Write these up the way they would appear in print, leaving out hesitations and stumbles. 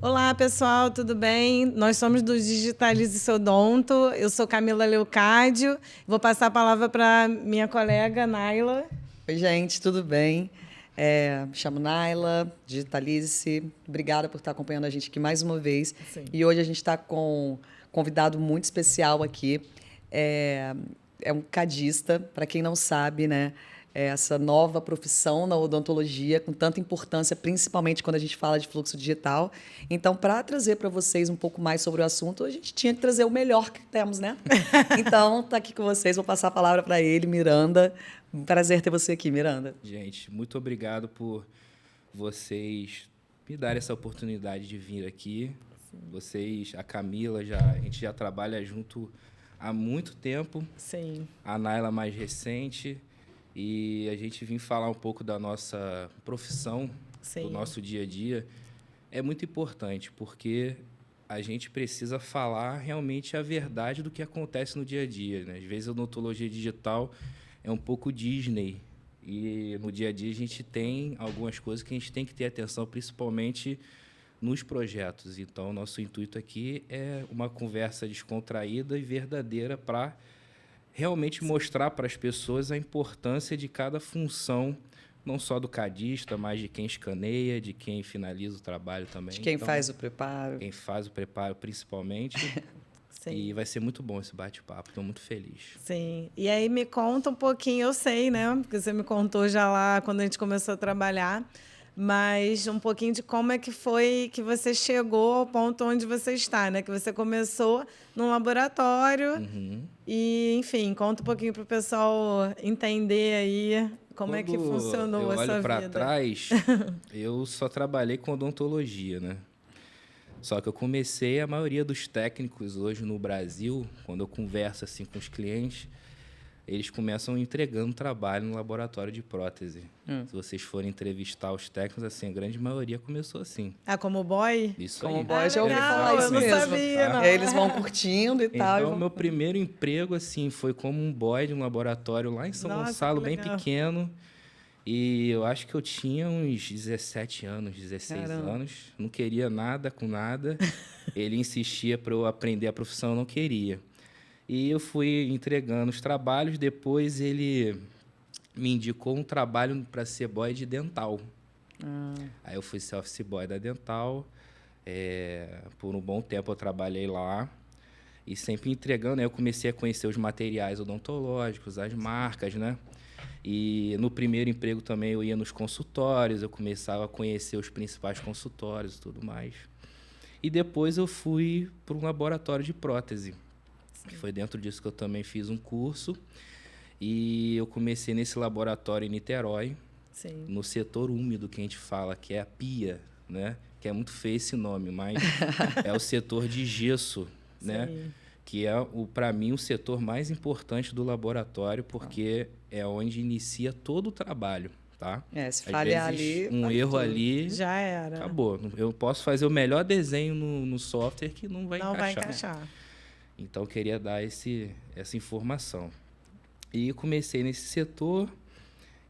Olá, pessoal, tudo bem? Nós somos do Digitalize Seu Odonto. Eu sou Camila Leocádio. Vou passar a palavra para minha colega Naila. Oi, gente, tudo bem? Me chamo Naila, Digitalize. Obrigada por estar acompanhando a gente aqui mais uma vez. Sim. E hoje a gente está com um convidado muito especial aqui. É um cadista, para quem não sabe, né? Essa nova profissão na odontologia, com tanta importância, principalmente quando a gente fala de fluxo digital. Então, para trazer para vocês um pouco mais sobre o assunto, a gente tinha que trazer o melhor que temos, né? Então, tá aqui com vocês, vou passar a palavra para ele, Miranda. Um prazer ter você aqui, Miranda. Gente, muito obrigado por vocês me darem essa oportunidade de vir aqui. Sim. Vocês, a Camila, a gente já trabalha junto há muito tempo. Sim. A Naila mais recente. E a gente vem falar um pouco da nossa profissão, Sim. do nosso dia a dia. É muito importante, porque a gente precisa falar realmente a verdade do que acontece no dia a dia, né? Às vezes a odontologia digital é um pouco Disney. E no dia a dia a gente tem algumas coisas que a gente tem que ter atenção, principalmente nos projetos. Então, nosso intuito aqui é uma conversa descontraída e verdadeira para realmente mostrar para as pessoas a importância de cada função, não só do cadista, mas de quem escaneia, de quem finaliza o trabalho também. De quem faz o preparo. Quem faz o preparo, principalmente. Sim. E vai ser muito bom esse bate-papo, estou muito feliz. Sim. E aí me conta um pouquinho, eu sei, né? Porque você me contou já lá quando a gente começou a trabalhar, mas um pouquinho de como é que foi que você chegou ao ponto onde você está, né? Que você começou num laboratório e, enfim, conta um pouquinho para o pessoal entender aí como é que funcionou essa vida. Eu olho para trás, eu só trabalhei com odontologia, né? Só que eu comecei, a maioria dos técnicos hoje no Brasil, quando eu converso assim com os clientes, eles começam entregando trabalho no laboratório de prótese. Se vocês forem entrevistar os técnicos, assim, a grande maioria começou assim. Ah, como boy? Isso como aí. boy, já ouvi falar isso eu mesmo. Não sabia, não. Eles vão curtindo e tal. Então, meu primeiro emprego, assim, foi como um boy de um laboratório lá em São Gonçalo, bem pequeno. E eu acho que eu tinha uns 17 anos, 16 Caramba. anos. Não queria nada com nada. Ele insistia para eu aprender a profissão, eu não queria. E eu fui entregando os trabalhos. Depois ele me indicou um trabalho para ser boy de dental. Aí eu fui ser office boy da dental. Por um bom tempo eu trabalhei lá. E sempre entregando. Aí eu comecei a conhecer os materiais odontológicos, as marcas, né? E no primeiro emprego também eu ia nos consultórios, eu começava a conhecer os principais consultórios e tudo mais. E depois eu fui para um laboratório de prótese, que foi dentro disso que eu também fiz um curso. E eu comecei nesse laboratório em Niterói, Sim. no setor úmido que a gente fala, que é a PIA, né? Que é muito feio esse nome, mas é o setor de gesso, né? Sim. Que é, para mim, o setor mais importante do laboratório, porque é onde inicia todo o trabalho, tá? Se falhar ali... Um erro tudo. ali... Já era. Acabou. Eu posso fazer o melhor desenho no software que não vai encaixar. Não vai encaixar. Então, eu queria dar essa informação. E comecei nesse setor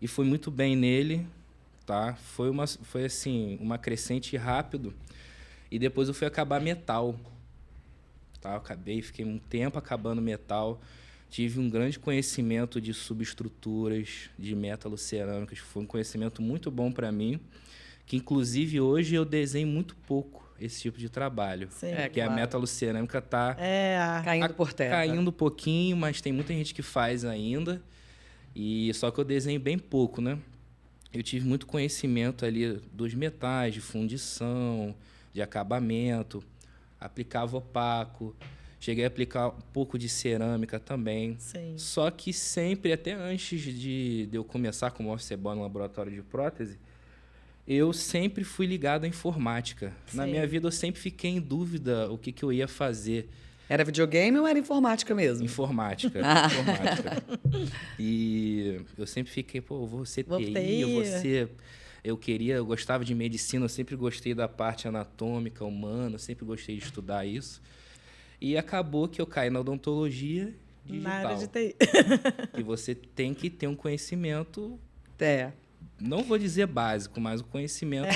e fui muito bem nele, tá? Foi assim, uma crescente rápido. E depois eu fui acabar metal. Tá? Eu fiquei um tempo acabando metal, tive um grande conhecimento de subestruturas, de metalocerâmicas, foi um conhecimento muito bom para mim, que inclusive hoje eu desenho muito pouco esse tipo de trabalho. Sim. Porque a metalocerâmica está caindo por terra. Caindo um pouquinho, mas tem muita gente que faz ainda, e só que eu desenho bem pouco, né? Eu tive muito conhecimento ali dos metais, de fundição, de acabamento, aplicava opaco, cheguei a aplicar um pouco de cerâmica também. Sim. Só que sempre, até antes de eu começar como office boy no laboratório de prótese, eu sempre fui ligado à informática. Sim. Na minha vida eu sempre fiquei em dúvida o que eu ia fazer. Era videogame ou era informática mesmo? Informática. E eu sempre fiquei, eu vou ser TI, eu vou ser... Eu gostava de medicina, eu sempre gostei da parte anatômica, humana, eu sempre gostei de estudar isso. E acabou que eu caí na odontologia digital. Na área de TI. Que você tem que ter um conhecimento não vou dizer básico, mas o conhecimento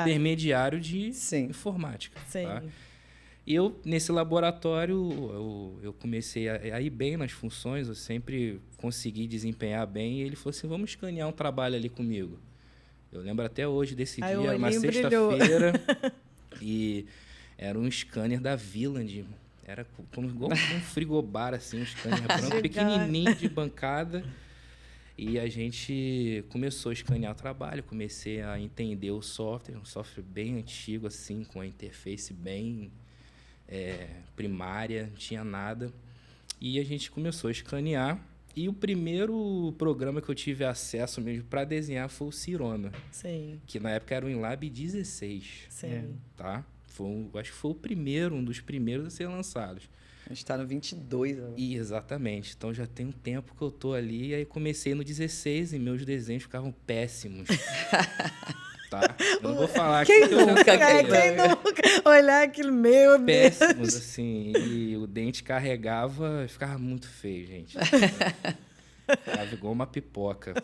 intermediário de informática. Sim. Tá? E eu, nesse laboratório, eu comecei a ir bem nas funções, eu sempre consegui desempenhar bem, e ele falou assim, vamos escanear um trabalho ali comigo. Eu lembro até hoje desse dia, era uma sexta-feira, e era um scanner da Wieland, era como igual um frigobar, assim, um scanner branco, pequenininho de bancada, e a gente começou a escanear o trabalho, comecei a entender o software, um software bem antigo, assim, com a interface bem primária, não tinha nada. E a gente começou a escanear. E o primeiro programa que eu tive acesso mesmo para desenhar foi o Sirona. Sim. Que na época era o Inlab 16. Sim. Tá? Acho que foi o primeiro, um dos primeiros a ser lançados. A gente está no 22. E, exatamente. Então já tem um tempo que eu tô ali. E aí comecei no 16 e meus desenhos ficavam péssimos. Tá? Eu não vou falar quem que nunca, quem nunca olhar aquilo, meu Deus. Péssimos, assim. E o dente carregava, ficava muito feio, gente. Ficava igual uma pipoca.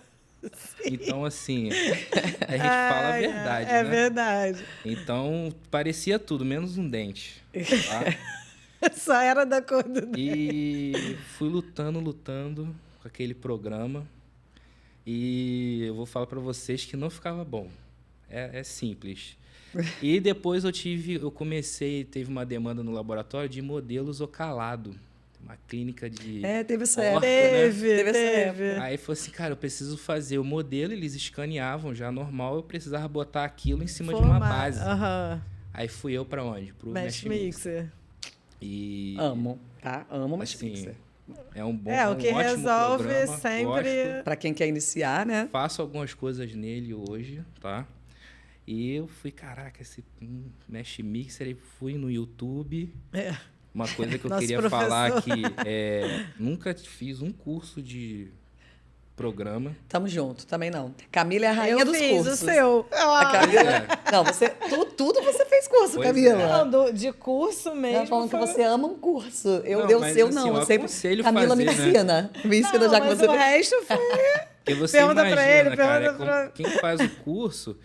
Sim. Então, assim, a gente fala a verdade, né? É verdade. Então, parecia tudo, menos um dente. Tá? Só era da cor do dente. E fui lutando com aquele programa. E eu vou falar para vocês que não ficava bom. É simples. E depois teve uma demanda no laboratório de modelos ocalado. Uma clínica de... teve essa época. Teve essa época. Aí falou assim, cara, eu preciso fazer o modelo, eles escaneavam já normal, eu precisava botar aquilo em cima de uma base. Aí fui eu para onde? Pro Mesh Mixer. E... Amo, tá? Amo Mesh assim, Mixer. É um bom, o que um ótimo resolve programa, sempre... Para quem quer iniciar, né? Faço algumas coisas nele hoje, tá? E eu fui, caraca, esse Mesh Mixer, aí fui no YouTube. Uma coisa que eu queria falar que nunca fiz um curso de programa. Tamo junto, também não. Camila é a rainha dos cursos. Eu fiz o seu. A Camila... Não, tudo você fez curso, Pois Camila. Não, de curso mesmo. Ela falando que você ama um curso. Eu sempre... aconselho Camila fazer, me ensina. né? Me ensina já que mas você... o resto foi... Porque você Pergunta imagina, pra ele, cara, quem faz o curso...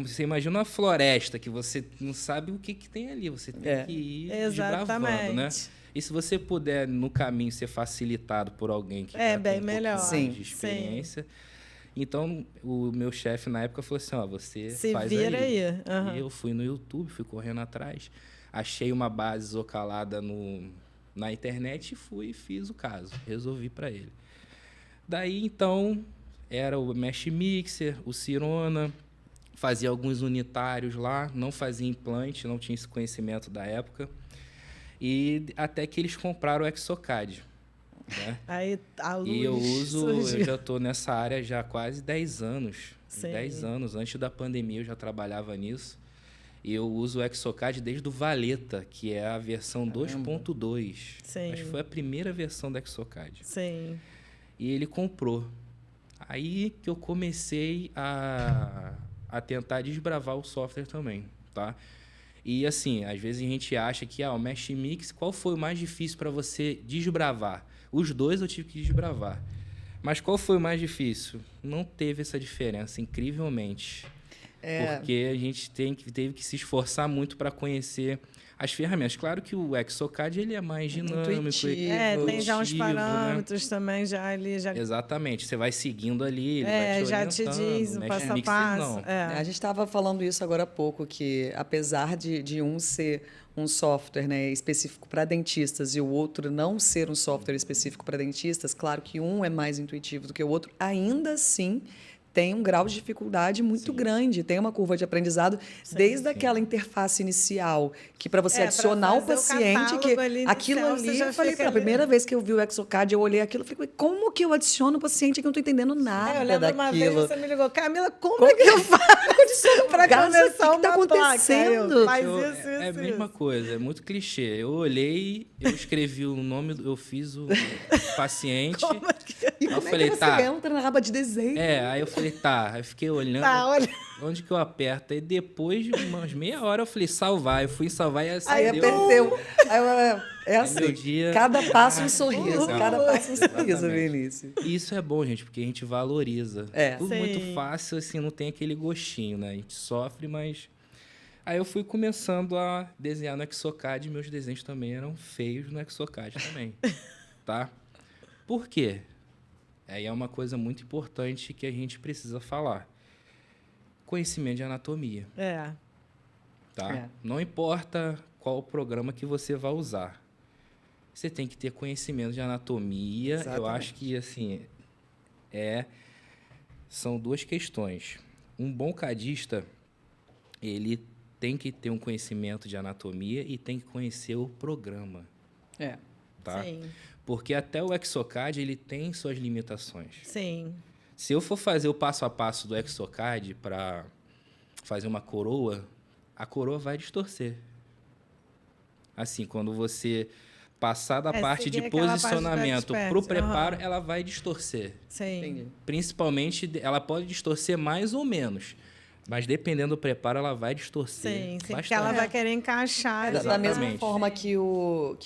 você imagina uma floresta que você não sabe o que tem ali. Você tem que ir desbravando, né? E se você puder, no caminho, ser facilitado por alguém que já bem tem melhor. Mais de experiência. Sim. Então, o meu chefe, na época, falou assim, você se faz vira aí. E eu fui no YouTube, fui correndo atrás. Achei uma base zocalada na internet e fui e fiz o caso. Resolvi para ele. Daí, então, era o Mesh Mixer, o Sirona... Fazia alguns unitários lá, não fazia implante, não tinha esse conhecimento da época. E até que eles compraram o Exocad. Né? Aí a luz e eu surgiu. Eu já estou nessa área já há quase 10 anos. Sim. 10 anos. Antes da pandemia eu já trabalhava nisso. E eu uso o Exocad desde o Valeta, que é a versão 2.2. Acho que foi a primeira versão do Exocad. Sim. E ele comprou. Aí que eu comecei a tentar desbravar o software também, tá? E assim, às vezes a gente acha que o Mesh Mix, qual foi o mais difícil para você desbravar? Os dois eu tive que desbravar. Mas qual foi o mais difícil? Não teve essa diferença, incrivelmente. Porque a gente teve que se esforçar muito para conhecer as ferramentas. Claro que o Exocad ele é mais dinâmico. Tem já uns parâmetros, né? Também já ali. Exatamente. Você vai seguindo ali, ele vai te já te diz o passo a passo. A gente estava falando isso agora há pouco, que apesar de um ser um software, né, específico para dentistas e o outro não ser um software específico para dentistas, claro que um é mais intuitivo do que o outro, ainda assim tem um grau de dificuldade muito grande, tem uma curva de aprendizado, desde aquela interface inicial, que para você adicionar o paciente, que aquilo ali, eu falei, pela primeira vez que eu vi o Exocad, eu olhei aquilo, eu falei, como que eu adiciono o paciente que eu não estou entendendo nada eu lembro daquilo? Uma vez você me ligou, Camila, como é que eu faço para começar uma acontecendo? Faz isso, é a mesma coisa, é muito clichê. Eu olhei, eu escrevi o nome, eu fiz o paciente. E como é que você entra na aba de desenho? Aí eu falei, aí eu fiquei olhando, onde que eu aperto? Aí depois de umas meia hora eu falei, salvar. Eu fui salvar e aí aperteu. É assim, meu dia... cada passo um sorriso, Não, cada passo um sorriso, exatamente. Vinícius. E isso é bom, gente, porque a gente valoriza. É. Tudo Sim. muito fácil, assim, não tem aquele gostinho, né? A gente sofre, mas... Aí eu fui começando a desenhar no Exocad e meus desenhos também eram feios no Exocad também, tá? Por quê? Aí é uma coisa muito importante que a gente precisa falar. Conhecimento de anatomia, É. tá? É. Não importa qual programa que você vai usar. Você tem que ter conhecimento de anatomia. Eu Exatamente. acho que, assim, são duas questões. Um bom cadista, ele tem que ter um conhecimento de anatomia e tem que conhecer o programa, É. tá? Sim. Porque até o Exocad, ele tem suas limitações. Sim. Se eu for fazer o passo a passo do Exocad para fazer uma coroa, a coroa vai distorcer. Assim, quando você passar da parte seguir de aquela parte do posicionamento expert, para o preparo, aham. ela vai distorcer. Sim. Entendi. Principalmente, ela pode distorcer mais ou menos. Mas dependendo do preparo, ela vai distorcer Sim, porque bastante. ela vai querer encaixar. Da mesma Exatamente. forma que o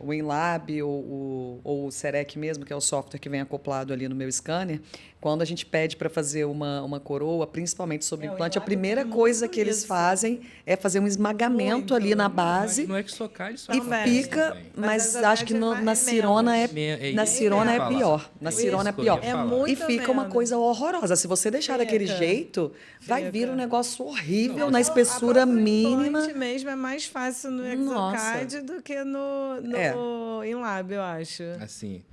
WinLab ou o Serec mesmo, que é o software que vem acoplado ali no meu scanner, quando a gente pede para fazer uma coroa, principalmente sobre o implante, a WinLab primeira tem coisa muito que eles isso. fazem é fazer um esmagamento Muito. ali na Mas base no Exocad isso e acontece fica, também. mas Mas acho que a na Cirona é É na isso que Cirona eu ia é falar. pior. Na isso Cirona é que eu pior. ia É falar. muito E fica uma menos. coisa horrorosa. Se você deixar daquele Fica. jeito, vai Fica. vir um negócio horrível Não, na a espessura A própria mínima. implante mesmo é mais fácil no Nossa. Exocad do que no É. InLab, eu acho. Assim,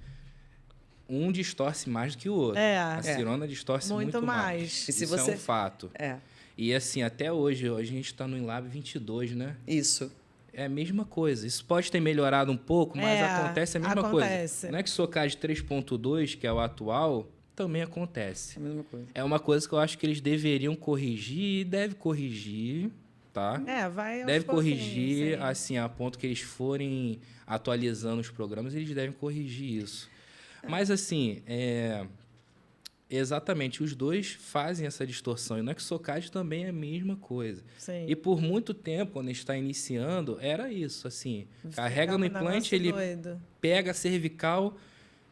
um distorce mais do que o outro. É. A Cirona distorce Muito muito mais. mais. E se Isso você- é um fato. É, E assim, até hoje a gente está no InLab 22, né? isso. É a mesma coisa. Isso pode ter melhorado um pouco, mas acontece a mesma acontece. coisa. No Exocad 3.2, que é o atual, também acontece. É a mesma coisa. É uma coisa que eu acho que eles deveriam corrigir e deve corrigir, tá? Vai aos Deve pouquinhos, corrigir, sim. assim, a ponto que eles forem atualizando os programas, eles devem corrigir isso. Mas, assim, exatamente, os dois fazem essa distorção. E no Exocad também é a mesma coisa. Sim. E por muito tempo, quando a gente está iniciando, era isso, assim. Carrega no Ficava um implante, ele negócio doido. pega a cervical,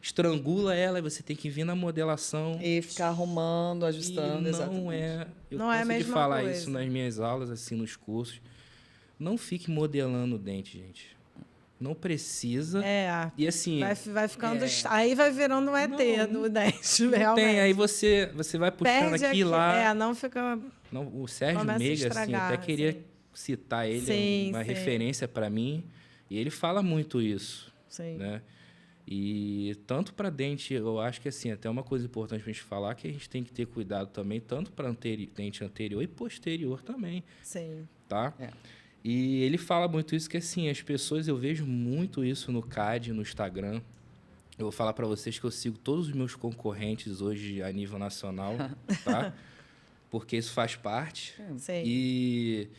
estrangula ela, e você tem que vir na modelação. E ficar arrumando, ajustando, E não exatamente. é. Eu Não é a canso de mesma falar coisa. isso nas minhas aulas, assim, nos cursos. Não fique modelando o dente, gente. Não precisa. E assim. Vai ficando. Aí vai virando um ET Não, do dente, não realmente. tem, aí você vai puxando Perde aqui e lá. não fica. Não, o Sérgio Começa a Meiga, assim, estragar, até queria assim. citar ele, Sim, uma sim. referência para mim. E ele fala muito isso, Sim. né? E tanto para dente, eu acho que assim, até uma coisa importante para a gente falar que a gente tem que ter cuidado também, tanto para dente anterior e posterior também, Sim. tá? É. E ele fala muito isso, que assim, as pessoas, eu vejo muito isso no CAD, no Instagram. Eu vou falar para vocês que eu sigo todos os meus concorrentes hoje a nível nacional, tá? Porque isso faz parte. Sim. E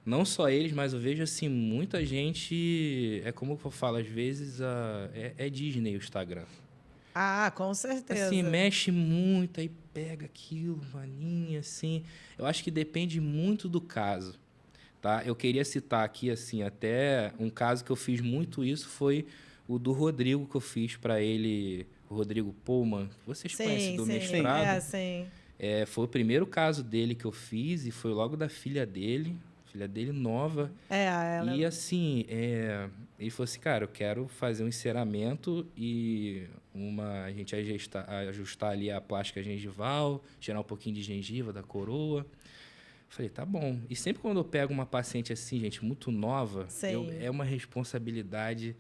não só eles, mas eu vejo assim, muita gente, é como eu falo, às vezes é Disney o Instagram. Com certeza. Assim, mexe muito, aí pega aquilo, vaninha, assim. Eu acho que depende muito do caso, tá? Eu queria citar aqui, assim, até um caso que eu fiz muito isso foi o do Rodrigo, que eu fiz para ele, o Rodrigo Pullman, que vocês conhecem do mestrado. Sim. Foi o primeiro caso dele que eu fiz e foi logo da filha dele nova. Ela... E assim, ele falou assim, cara, eu quero fazer um enceramento e a gente ajustar ali a plástica gengival, tirar um pouquinho de gengiva da coroa. Falei, tá bom. E sempre quando eu pego uma paciente assim, gente, muito nova, é uma responsabilidade,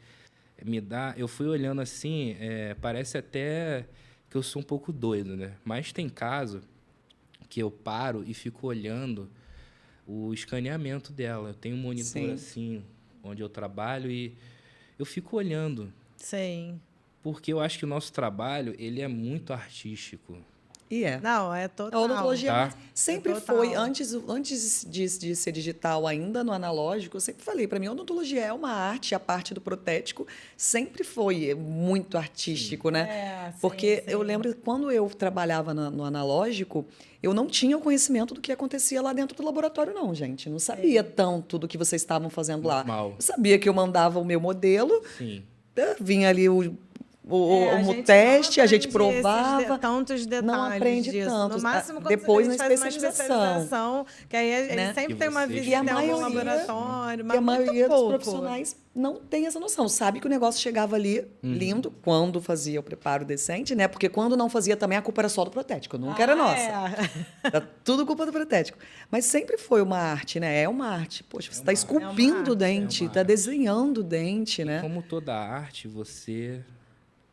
eu fui olhando assim, parece até que eu sou um pouco doido, né? Mas tem caso que eu paro e fico olhando o escaneamento dela. Eu tenho um monitor assim, onde eu trabalho e eu fico olhando. Sim. Porque eu acho que o nosso trabalho, ele é muito artístico. E é. Não, é A total. odontologia Tá. sempre É total. foi, antes de ser digital, ainda no analógico, eu sempre falei, para mim, a odontologia é uma arte, a parte do protético sempre foi muito artístico, né? É, sim, Porque sim. eu lembro que quando eu trabalhava no analógico, eu não tinha o conhecimento do que acontecia lá dentro do laboratório, não, gente. Não sabia tanto do que vocês estavam fazendo lá. Normal. Eu sabia que eu mandava o meu modelo, Sim. vinha ali A o gente teste, não a gente aprende provava. tantos detalhes Não aprende disso. tanto. No máximo, quando Depois a na gente faz uma especialização. especialização, que aí ele Né? sempre Que tem uma vocês visita em algum maioria- laboratório, E mas a muito maioria dos pouco. profissionais não tem essa noção. Sabe que o negócio chegava ali lindo quando fazia o preparo decente, né? Porque quando não fazia também a culpa era só do protético, nunca era nossa. É. Tá tudo culpa do protético. Mas sempre foi uma arte, né? É uma arte. Poxa, você está uma esculpindo o arte, dente, é uma está arte. desenhando o dente, E né? como toda arte, você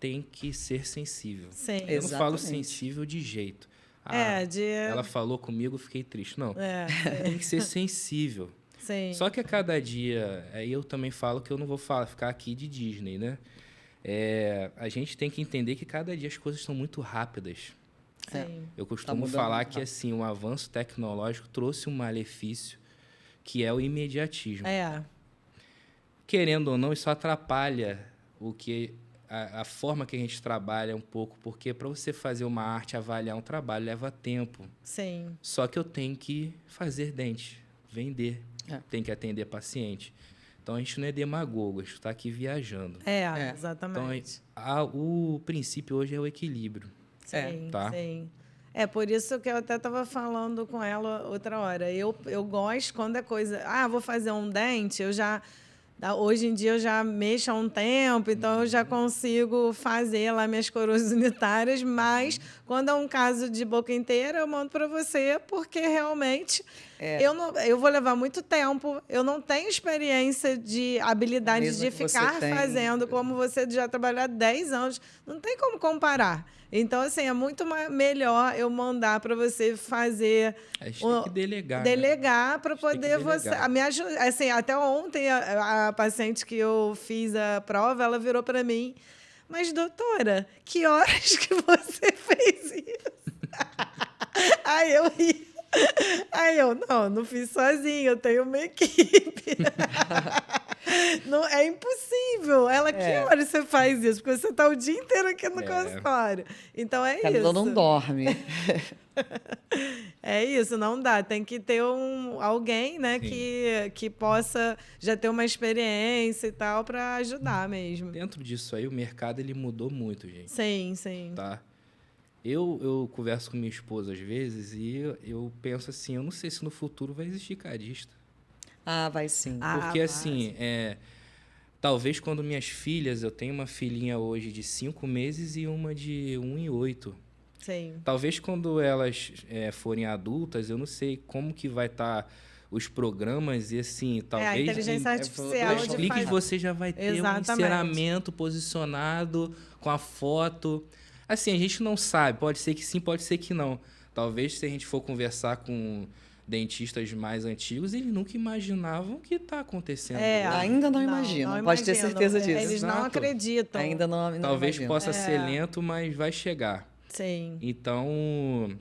tem que ser sensível. Sim. Eu não falo Exatamente. sensível de jeito. É, Ela falou comigo, eu fiquei triste. Não, É, tem que ser sensível. sim. Só que a cada dia, aí eu também falo que eu não vou ficar aqui de Disney, né? A gente tem que entender que cada dia as coisas estão muito rápidas. Sim. Eu Tá costumo mudando falar muito que assim, o avanço tecnológico trouxe um malefício, que é o imediatismo. É. Querendo ou não, isso atrapalha a forma que a gente trabalha um pouco, porque para você fazer uma arte, avaliar um trabalho, leva tempo. Sim. Só que eu tenho que fazer dente, vender, É. tenho que atender paciente. Então a gente não é demagogo, a gente está aqui viajando. É. Exatamente. Então o princípio hoje é o equilíbrio. Sim, tá. sim. É por isso que eu até estava falando com ela outra hora. Eu gosto quando é coisa. Vou fazer um dente, eu já. Hoje em dia eu já mexo há um tempo, então eu já consigo fazer lá minhas coroas unitárias, mas quando é um caso de boca inteira, eu mando para você, porque realmente eu vou levar muito tempo, eu não tenho experiência de habilidade Mesmo de que você ficar tenha. fazendo, como você já trabalhou há 10 anos, não tem como comparar. Então, assim, é muito melhor eu mandar para você fazer. A gente tem que delegar. né? Delegar para A gente tem que poder você. delegar. Me ajuda. Assim, até ontem, a paciente que eu fiz a prova, ela virou para mim. Mas, doutora, que horas que você fez isso? Aí eu ri. Aí eu, não fiz sozinho, eu tenho uma equipe. Não, é impossível. Ela, que horas você faz isso? Porque você está o dia inteiro aqui no consultório. Então é Camila isso. não dorme. É isso, não dá. Tem que ter alguém, né, que possa já ter uma experiência e tal para ajudar mesmo. Dentro disso aí, o mercado ele mudou muito, gente. Sim, sim. Tá? Eu converso com minha esposa às vezes e eu penso assim, eu não sei se no futuro vai existir cadista. Vai sim. Porque assim, talvez quando minhas filhas, eu tenho uma filhinha hoje de 5 meses e uma de 1 e 8. Sim. Talvez quando elas forem adultas, eu não sei como que vai estar os programas e assim, talvez a inteligência artificial dois de cliques fazer. você já vai ter um Exatamente. enceramento posicionado com a foto. Assim, a gente não sabe, pode ser que sim, pode ser que não. Talvez se a gente for conversar com dentistas mais antigos, eles nunca imaginavam o que está acontecendo. hoje. Ainda não imagino, pode ter certeza disso. Eles não Exato. acreditam. Ainda não Talvez imagino. possa ser lento, mas vai chegar. Sim, Então,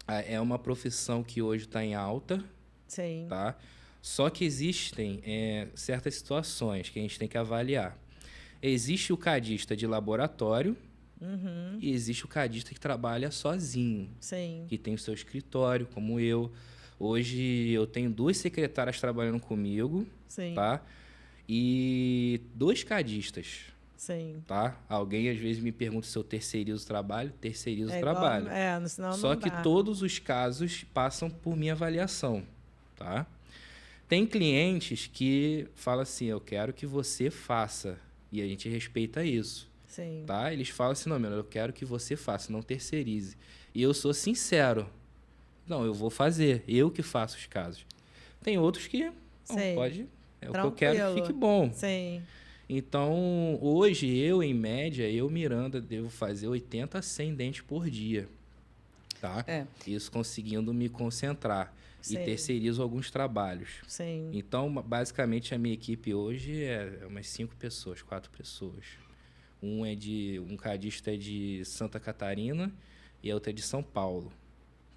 é uma profissão que hoje está em alta, sim. tá? Só que existem certas situações que a gente tem que avaliar. Existe o cadista de laboratório e existe o cadista que trabalha sozinho, Sim. que tem o seu escritório, como eu. Hoje eu tenho 2 secretárias trabalhando comigo, Sim. tá? E 2 cadistas, Sim. tá? Alguém às vezes me pergunta se eu terceirizo o trabalho, terceirizo o igual- trabalho. Senão Só não que dá. todos os casos passam por minha avaliação, tá? Tem clientes que falam assim, eu quero que você faça, e a gente respeita isso, Sim. tá? Eles falam assim, não, meu, eu quero que você faça, não terceirize. E eu sou sincero, não, eu vou fazer, eu que faço os casos. Tem outros que, não, Sim. pode, é o que eu quero que Tranquilo. fique bom. Sim. Então, hoje, em média, Miranda, devo fazer 80 a 100 dentes por dia, tá? Isso conseguindo me concentrar. Sim. E terceirizo alguns trabalhos. Sim. Então, basicamente, a minha equipe hoje é umas 5 pessoas, 4 pessoas. Um cadista é de Santa Catarina e a outra é de São Paulo,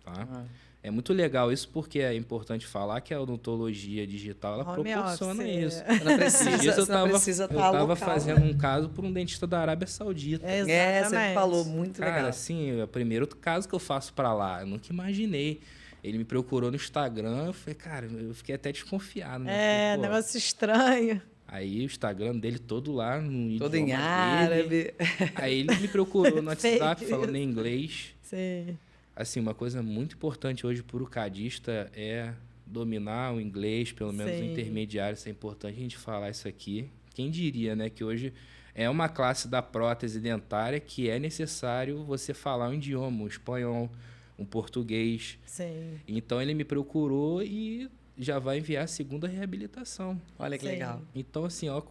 tá? Ah. É muito legal isso porque é importante falar que a odontologia digital ela Home proporciona office. isso. Você não precisa, Esses dias você não precisa eu estar tava local, fazendo né? um caso por um dentista da Arábia Saudita. É, você Exatamente. falou, muito Cara, legal. assim, é o primeiro caso que eu faço pra lá. Eu nunca imaginei. Ele me procurou no Instagram, eu falei, cara, eu fiquei até desconfiado, né? É, Falei, pô, negócio estranho. aí o Instagram dele todo lá no Todo em idioma árabe. dele. Aí ele me procurou no WhatsApp Fake falando news. em inglês. Sim. Assim, uma coisa muito importante hoje para o cadista é dominar o inglês, pelo menos o Sim. intermediário, isso é importante a gente falar isso aqui. Quem diria, né, que hoje é uma classe da prótese dentária que é necessário você falar um idioma, um espanhol, um português. Sim. Então ele me procurou e já vai enviar a segunda reabilitação. Olha que Sim. legal. Então, assim, ó,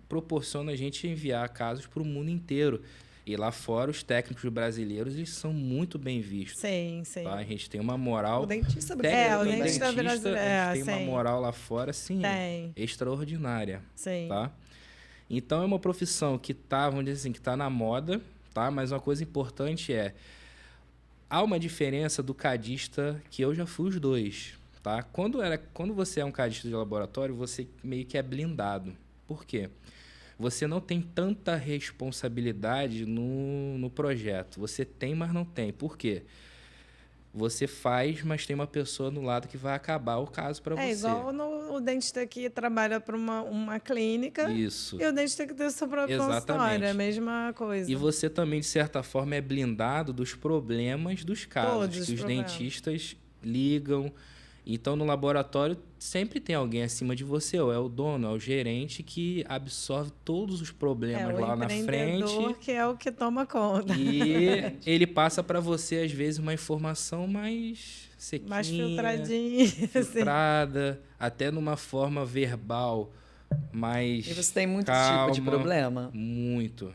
proporciona a gente enviar casos para o mundo inteiro. E lá fora, os técnicos brasileiros, eles são muito bem vistos. Sim, sim. Tá? A gente tem uma moral... O dentista É, brasileiro o também. dentista brasileiro, A gente tem uma sim. moral lá fora, assim, Tem. extraordinária. Sim. Tá? Então, é uma profissão que tá, vamos dizer assim, que tá na moda, tá? Mas uma coisa importante é... Há uma diferença do cadista, que eu já fui os dois, tá? Quando você é um cadista de laboratório, você meio que é blindado. Por quê? Você não tem tanta responsabilidade no projeto. Você tem, mas não tem. Por quê? Você faz, mas tem uma pessoa no lado que vai acabar o caso para É você. igual o dentista que trabalha para uma clínica Isso. e o dentista que tem o seu próprio Exatamente. consultório. É a mesma coisa. E você também, de certa forma, é blindado dos problemas dos casos. Todos os que os problemas. dentistas ligam. Então, no laboratório, sempre tem alguém acima de você, ou é o dono, é o gerente, que absorve todos os problemas o lá na empreendedor frente. que é o que toma conta. E ele passa para você, às vezes, uma informação mais sequinha, Mais filtradinho. assim. filtrada, até numa forma verbal mais E você tem muito calma, tipo de problema? Muito.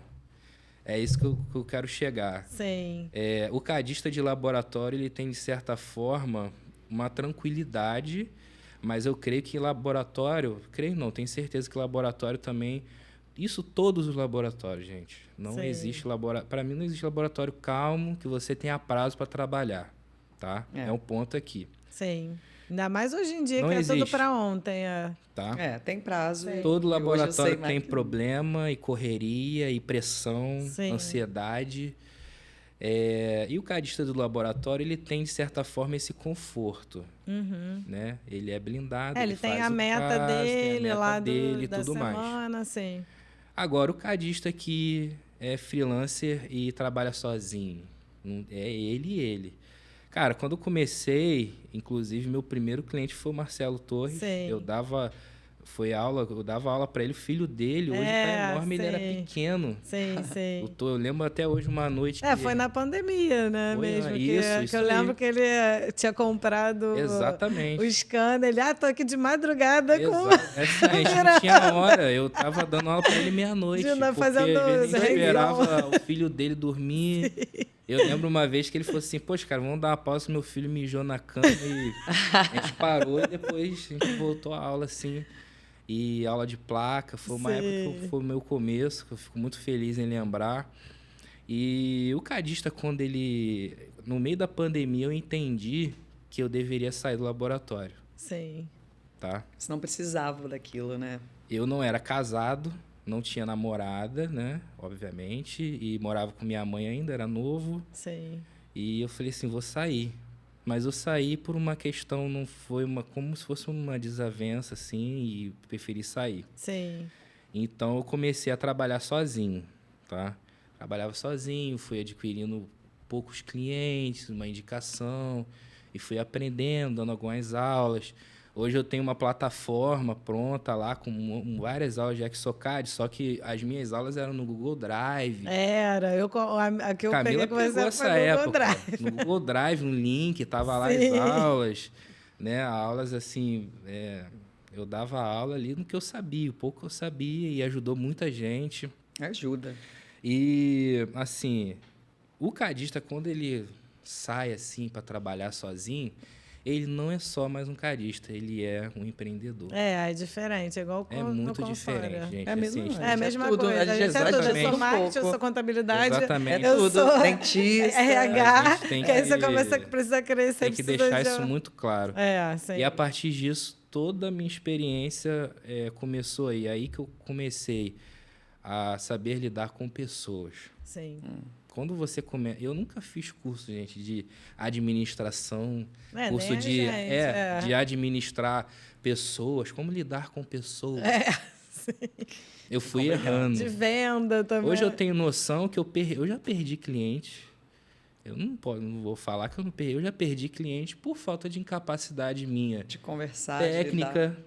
É isso que eu quero chegar. Sim. É, o cadista de laboratório ele tem, de certa forma, uma tranquilidade, mas eu creio que laboratório... Creio não, tenho certeza que laboratório também... Isso todos os laboratórios, gente. Não Sim. existe laboratório... Para mim, não existe laboratório calmo que você tenha prazo para trabalhar, tá? É. É um ponto aqui, Sim. Ainda mais hoje em dia, Não que é tudo existe. para ontem. tá? É, tem prazo. Sim. Todo E hoje eu laboratório sei mais tem que- problema e correria e pressão, Sim. ansiedade. É, e o cadista do laboratório, ele tem, de certa forma, esse conforto, Uhum. né? Ele é blindado, É, ele tem faz a o meta caso, tem a dele meta lá dele e da tudo mais. semana, sim. Agora, o cadista que é freelancer e trabalha sozinho, é ele e ele. Cara, quando eu comecei, inclusive, meu primeiro cliente foi o Marcelo Torres. Sim. Eu dava aula para ele, o filho dele, hoje tá enorme, ele era sim. pequeno. Sim, sim. Eu lembro até hoje uma noite É, que... foi na pandemia, né, Foi, mesmo? isso que eu aí. lembro que ele tinha comprado Exatamente. o scanner. Ele, tô aqui de madrugada com... Exato. Assim, a gente não tinha hora. Eu tava dando aula pra ele meia-noite. De não Porque fazendo às vezes a gente revisão. esperava o filho dele dormir. Eu lembro uma vez que ele falou assim, poxa, cara, vamos dar uma pausa, meu filho mijou na cama e a gente parou e depois a gente voltou à aula, assim. E aula de placa, foi uma Sim. época que foi o meu começo, que eu fico muito feliz em lembrar. E o cadista, quando ele... No meio da pandemia, eu entendi que eu deveria sair do laboratório, Sim. tá? Você não precisava daquilo, né? Eu não era casado, não tinha namorada, né? Obviamente. E morava com minha mãe ainda, era novo. Sim. E eu falei assim, vou sair. Mas eu saí por uma questão, não foi como se fosse uma desavença, assim, e preferi sair. Sim. Então eu comecei a trabalhar sozinho, tá? Trabalhava sozinho, fui adquirindo poucos clientes, uma indicação, e fui aprendendo, dando algumas aulas. Hoje eu tenho uma plataforma pronta lá com várias aulas de Exocad, só que as minhas aulas eram no Google Drive. Era. A que eu Camila peguei com pegou você essa foi no Google época. Drive. No Google Drive, um link, tava lá as Sim. aulas, né? Aulas assim, eu dava aula ali no que eu sabia, o pouco que eu sabia, e ajudou muita gente. Ajuda. E, assim, o cadista, quando ele sai assim para trabalhar sozinho, ele não é só mais um cadista, ele é um empreendedor. É diferente, é igual É muito diferente, gente. É a mesma, assim, É a mesma tudo, coisa. A gente é tudo. Eu exatamente. sou marketing, eu sou contabilidade. Exatamente. É eu tudo. sou Dentista. RH. A gente tem Que aí você que- precisa crescer. Tem que precisa deixar de- isso muito claro. Sim. E a partir disso, toda a minha experiência começou aí. Aí que eu comecei a saber lidar com pessoas. Sim. Quando você começa... Eu nunca fiz curso, gente, de administração, curso nem a de, gente, de administrar pessoas, como lidar com pessoas. Eu fui errando. De venda também. Hoje eu tenho noção que eu já perdi cliente. Eu não vou falar que eu não perdi. Eu já perdi cliente por falta de incapacidade minha. De conversar, Técnica,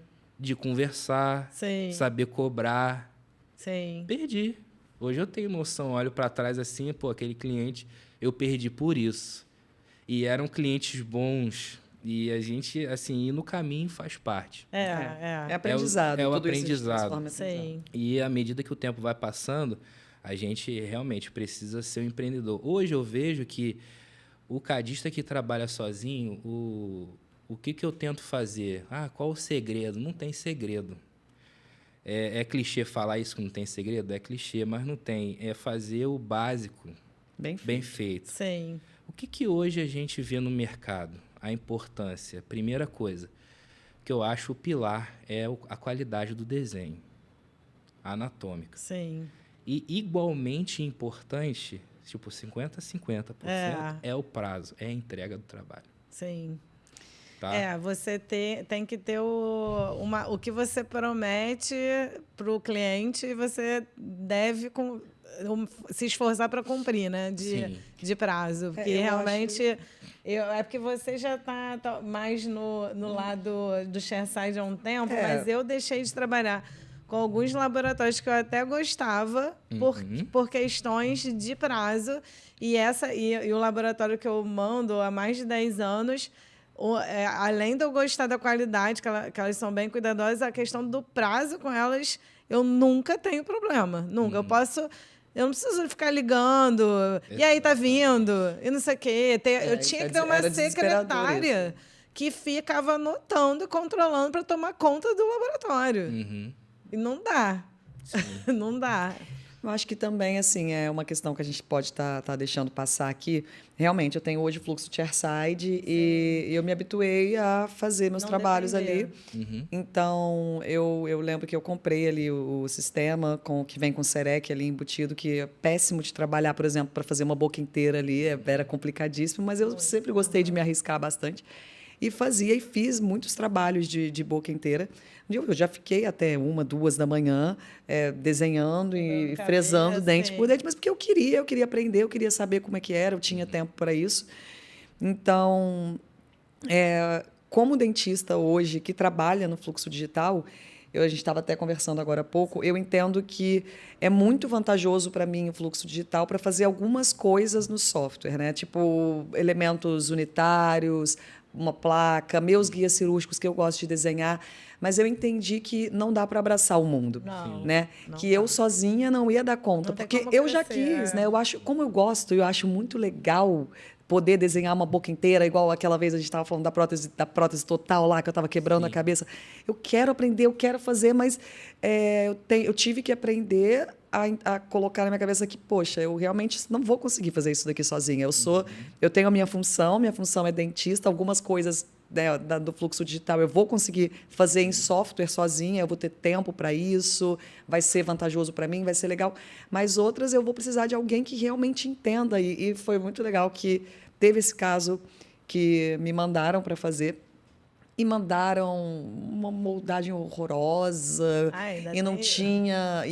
de conversar, Sim. saber cobrar. Sim. Perdi. Hoje eu tenho noção, olho para trás assim, pô, aquele cliente eu perdi por isso. E eram clientes bons. E a gente, assim, ir no caminho faz parte. É aprendizado. É o tudo isso se aprendizado. transforma em aprendizado. Sim. E à medida que o tempo vai passando, a gente realmente precisa ser um empreendedor. Hoje eu vejo que o cadista que trabalha sozinho, o que eu tento fazer? Qual o segredo? Não tem segredo. É clichê falar isso que não tem segredo? É clichê, mas não tem. É fazer o básico bem feito. Sim. O que hoje a gente vê no mercado? A importância. Primeira coisa, que eu acho o pilar é a qualidade do desenho anatômica. Sim. E igualmente importante, tipo 50-50%, é o prazo, é a entrega do trabalho. Sim. Tá? Você tem que ter o que você promete para o cliente e você deve se esforçar para cumprir, né? De prazo. Porque realmente... É porque você já está mais no lado do Shareside há um tempo, mas eu deixei de trabalhar com alguns laboratórios que eu até gostava por questões de prazo. E o laboratório que eu mando há mais de 10 anos... além de eu gostar da qualidade, que elas são bem cuidadosas, a questão do prazo com elas, eu nunca tenho problema. Nunca. Eu não preciso ficar ligando. E aí, tá vindo? E não sei o quê. Eu tinha que ter uma secretária que ficava anotando e controlando para tomar conta do laboratório. E não dá. Não dá. Eu acho que também, assim, é uma questão que a gente pode estar deixando passar aqui. Realmente, eu tenho hoje fluxo de Chairside e eu me habituei a fazer meus trabalhos ali. Então, eu lembro que eu comprei ali o sistema que vem com o Serec ali embutido, que é péssimo de trabalhar, por exemplo, para fazer uma boca inteira ali, era complicadíssimo, mas eu sempre gostei de me arriscar bastante. E fiz muitos trabalhos de boca inteira. Eu já fiquei até 1, 2 da manhã desenhando e fresando dente por dente, mas porque eu queria aprender, eu queria saber como é que era, eu tinha tempo para isso. Então, como dentista hoje que trabalha no fluxo digital, a gente estava até conversando agora há pouco, eu entendo que é muito vantajoso para mim o fluxo digital para fazer algumas coisas no software, né? Tipo elementos unitários, uma placa, meus guias cirúrgicos que eu gosto de desenhar, mas eu entendi que não dá para abraçar o mundo, né? Que eu sozinha não ia dar conta, porque eu já quis, né? Eu acho, como eu gosto, eu acho muito legal poder desenhar uma boca inteira, igual aquela vez a gente estava falando da prótese total lá, que eu estava quebrando a cabeça. Eu quero aprender, eu quero fazer, mas eu tive que aprender a colocar na minha cabeça que, poxa, eu realmente não vou conseguir fazer isso daqui sozinha. Eu tenho a minha função é dentista, algumas coisas do fluxo digital eu vou conseguir fazer em software sozinha, eu vou ter tempo para isso, vai ser vantajoso para mim, vai ser legal, mas outras eu vou precisar de alguém que realmente entenda, e foi muito legal que teve esse caso que me mandaram para fazer, e mandaram uma moldagem horrorosa, e não tinha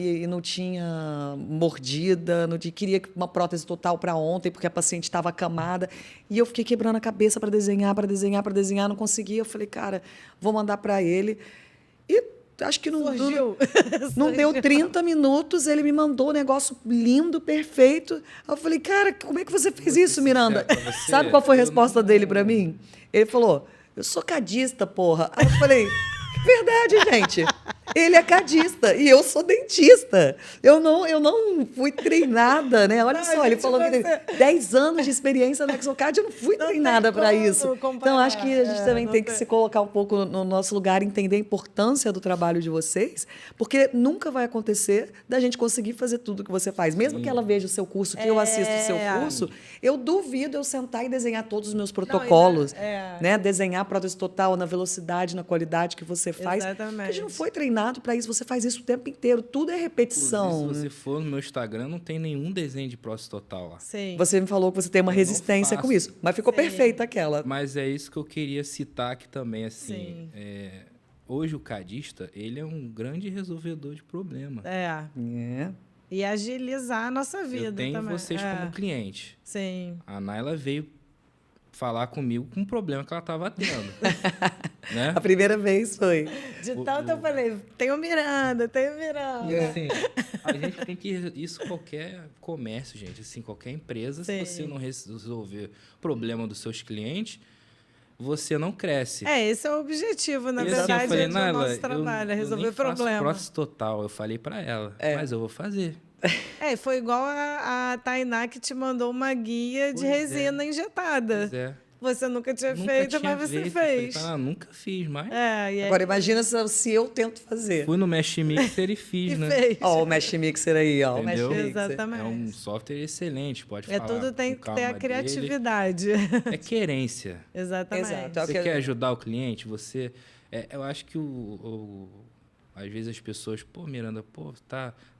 mordida, queria uma prótese total para ontem, porque a paciente estava acamada. E eu fiquei quebrando a cabeça para desenhar, não conseguia. Eu falei, cara, vou mandar para ele. E acho que não deu 30 minutos, ele me mandou um negócio lindo, perfeito. Eu falei, cara, como é que você fez isso, Miranda? Sabe qual foi a resposta dele para mim? Ele falou... Eu sou cadista, porra. Aí eu falei, Verdade, gente. Ele é cadista e eu sou dentista. Eu não fui treinada, né? Olha só, ele falou que tem 10 anos de experiência no Exocad, eu não fui treinada para isso. Então, acho que a gente também tem que se colocar um pouco no nosso lugar, entender a importância do trabalho de vocês, porque nunca vai acontecer da gente conseguir fazer tudo que você faz. Mesmo que ela veja o seu curso, que eu assisto o seu curso, eu duvido eu sentar e desenhar todos os meus protocolos, né? Desenhar a prótese total na velocidade, na qualidade que você faz. Exatamente. Porque a gente não foi treinado para isso, você faz isso o tempo inteiro, tudo é repetição. Inclusive, se você for no meu Instagram, não tem nenhum desenho de prótese total lá. Sim. Você me falou que você tem uma resistência com isso, mas ficou perfeita aquela. Mas é isso que eu queria citar aqui também, assim. Hoje o cadista, ele é um grande resolvedor de problema. E agilizar a nossa vida eu tenho também. vocês como cliente. Sim. A Naila veio falar comigo com um problema que ela estava tendo. Né? A primeira vez foi. De tanto eu falei, tem o Miranda. E assim, a gente tem que... Isso qualquer comércio, gente. Assim, qualquer empresa, se você não resolver o problema dos seus clientes, você não cresce. Esse é o objetivo, na verdade, assim, eu falei, do Naila, nosso trabalho, é resolver eu nem faço problema. prótese total. Eu falei para ela, mas eu vou fazer. Foi igual a Tainá que te mandou uma guia de resina injetada. Pois é. Você nunca tinha feito, mas você fez. Eu falei, nunca fiz, mas... Agora, imagina se eu tento fazer. Fui no Mesh Mixer e fiz, né? Fez. Ó, o Mesh Mixer aí, ó. Entendeu? O Mesh Mixer. Exatamente. É um software excelente, pode falar. Tudo tem que ter a criatividade. É querência. Exatamente. Exato. Você quer ajudar o cliente, você... eu acho que às vezes as pessoas... Pô, Miranda,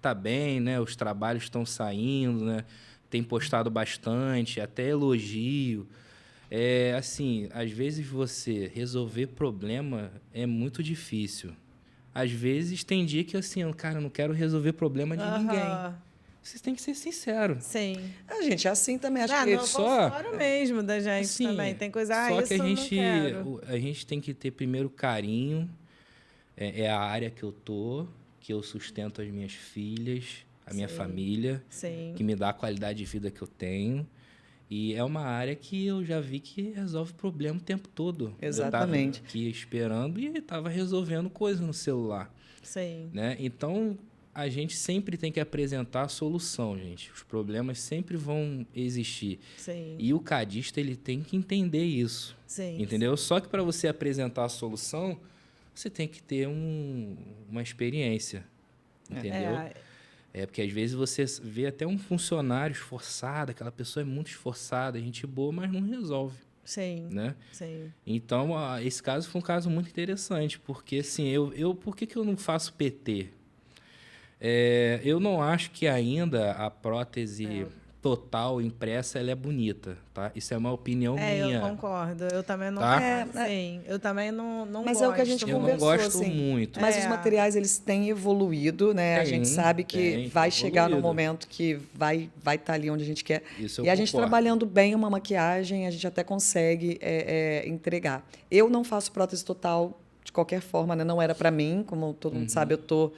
tá bem, né? Os trabalhos estão saindo, né? Tem postado bastante, até elogio. Assim, às vezes você resolver problema é muito difícil. Às vezes tem dia que assim, cara, eu não quero resolver problema de ninguém. Vocês têm que ser sinceros. Sim. A gente é assim também, acho que só mesmo da gente assim, também. Tem coisa, só isso que eu a gente tem que ter primeiro carinho. É a área que eu sustento as minhas filhas, a minha família, que me dá a qualidade de vida que eu tenho. E é uma área que eu já vi que resolve problema o tempo todo. Exatamente. Eu estava aqui esperando e estava resolvendo coisas no celular. Sim. Né? Então, a gente sempre tem que apresentar a solução, gente. Os problemas sempre vão existir. Sim. E o cadista, ele tem que entender isso. Sim. Entendeu? Só que para você apresentar a solução, você tem que ter uma experiência. Entendeu? Porque às vezes você vê até um funcionário esforçado, aquela pessoa é muito esforçada, gente boa, mas não resolve. Sim. Né? Sim. Então, esse caso foi um caso muito interessante, porque assim, por que eu não faço PT? Eu não acho que ainda a prótese total impressa ela é bonita, tá? Isso é uma opinião minha. Eu concordo. Eu também não. Tá? Sim. Eu também não mas gosto. é o que a gente conversou, não gosto assim, muito. Mas os materiais eles têm evoluído, né? A gente sabe que vai chegar no momento que vai estar ali onde a gente quer. Isso e a gente trabalhando bem uma maquiagem, a gente até consegue entregar. Eu não faço prótese total de qualquer forma, né? Não era para mim, como todo mundo sabe, eu tô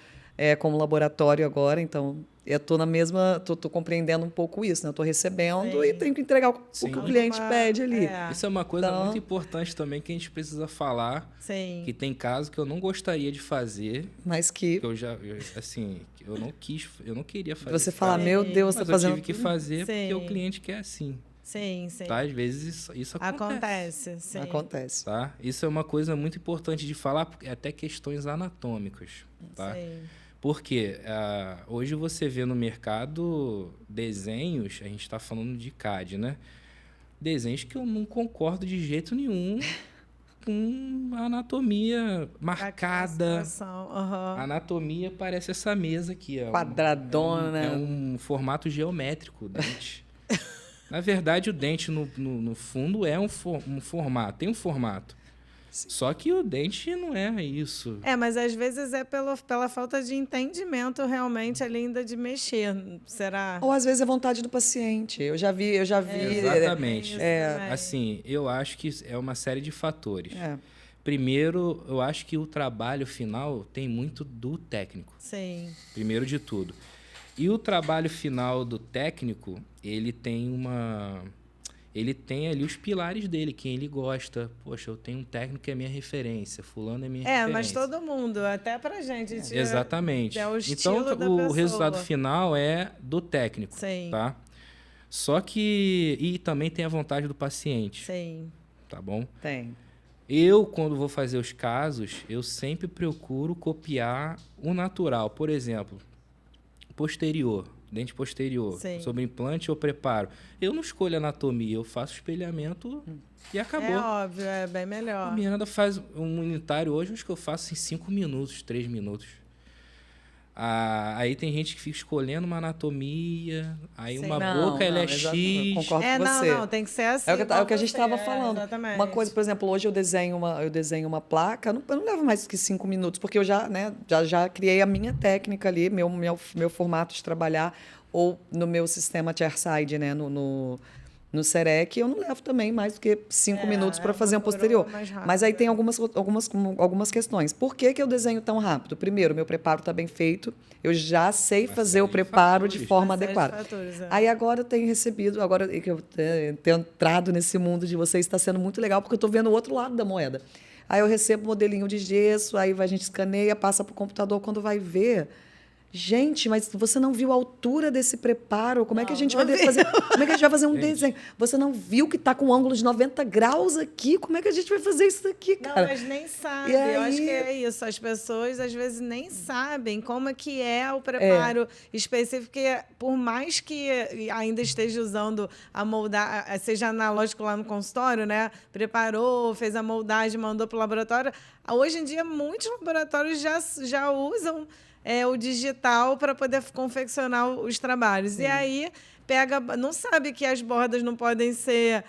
como laboratório agora, então eu tô na mesma, tô compreendendo um pouco isso, né? Eu tô recebendo e tenho que entregar o que o cliente pede ali. Isso é uma coisa muito importante também que a gente precisa falar. Sim. Que tem casos que eu não gostaria de fazer, mas que eu não queria fazer. Você fala, meu Deus, mas tá fazendo. Eu tive que fazer porque o cliente quer assim. Sim. Tá? Às vezes isso acontece. Acontece. Tá? Isso é uma coisa muito importante de falar, porque até questões anatômicas. Tá? Sim. Porque hoje você vê no mercado desenhos, a gente está falando de CAD, né? Desenhos que eu não concordo de jeito nenhum com a anatomia marcada. A anatomia parece essa mesa aqui. Quadradona. É um formato geométrico o dente. Na verdade, o dente, no fundo, é um formato. Tem um formato. Sim. Só que o dente não é isso. Mas às vezes é pela falta de entendimento realmente ali ainda de mexer. Será? Ou às vezes é vontade do paciente. Eu já vi. Exatamente. Assim, eu acho que é uma série de fatores. Primeiro, eu acho que o trabalho final tem muito do técnico. Sim. Primeiro de tudo. E o trabalho final do técnico, ele tem ele tem ali os pilares dele, quem ele gosta. Poxa, eu tenho um técnico que é minha referência, fulano é minha referência. Mas todo mundo, até pra gente. Exatamente. É o então, estilo da o pessoa. resultado final é do técnico, Sim. tá? Só que... E também tem a vontade do paciente. Sim. Tá bom? Tem. Eu, quando vou fazer os casos, eu sempre procuro copiar o natural. Por exemplo, posterior, dente posterior, Sim. sobre implante ou preparo. Eu não escolho anatomia, eu faço espelhamento e acabou. É óbvio, é bem melhor. A Miranda faz um unitário hoje, acho que eu faço em 5 minutos, 3 minutos. Aí tem gente que fica escolhendo uma anatomia, aí Sim. uma Não, boca ela é exato, X. eu concordo com você. Não, tem que ser assim. É o igual que a gente você, estava falando. Exatamente. Uma coisa, por exemplo, hoje eu desenho uma placa, eu não levo mais que 5 minutos, porque eu já criei a minha técnica ali, meu formato de trabalhar, ou no meu sistema chairside, né, no Serec, eu não levo também mais do que 5 minutos para fazer um posterior. Mas aí tem algumas questões. Por que eu desenho tão rápido? Primeiro, meu preparo está bem feito, eu já sei fazer o preparo de forma adequada. Aí agora eu tenho recebido, agora que eu tenho entrado nesse mundo de vocês, está sendo muito legal, porque eu estou vendo o outro lado da moeda. Aí eu recebo modelinho de gesso, aí a gente escaneia, passa para o computador, quando vai ver... Gente, mas você não viu a altura desse preparo? Como é que a gente vai fazer? Como é que a gente vai fazer um desenho? Você não viu que está com um ângulo de 90 graus aqui? Como é que a gente vai fazer isso daqui, cara? Não, mas nem sabe. Eu acho que é isso. As pessoas, às vezes, nem sabem como é que é o preparo específico. Porque, por mais que ainda esteja usando a moldagem, seja analógico lá no consultório, né? Preparou, fez a moldagem, mandou para o laboratório. Hoje em dia, muitos laboratórios já usam... o digital para poder confeccionar os trabalhos. Sim. E aí não sabe que as bordas não podem ser...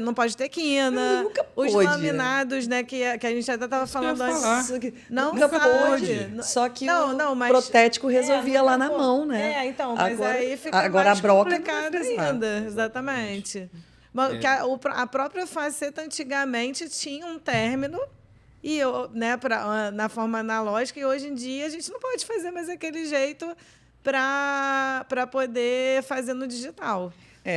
Não pode ter quina. Os laminados, né? Que a gente até estava falando antes. Nunca pode. Só que o protético resolvia lá na mão, né? Então, mas agora, aí fica agora mais a broca complicado ainda. Exatamente. A própria faceta antigamente tinha um término na forma analógica, e hoje em dia a gente não pode fazer mais aquele jeito para poder fazer no digital.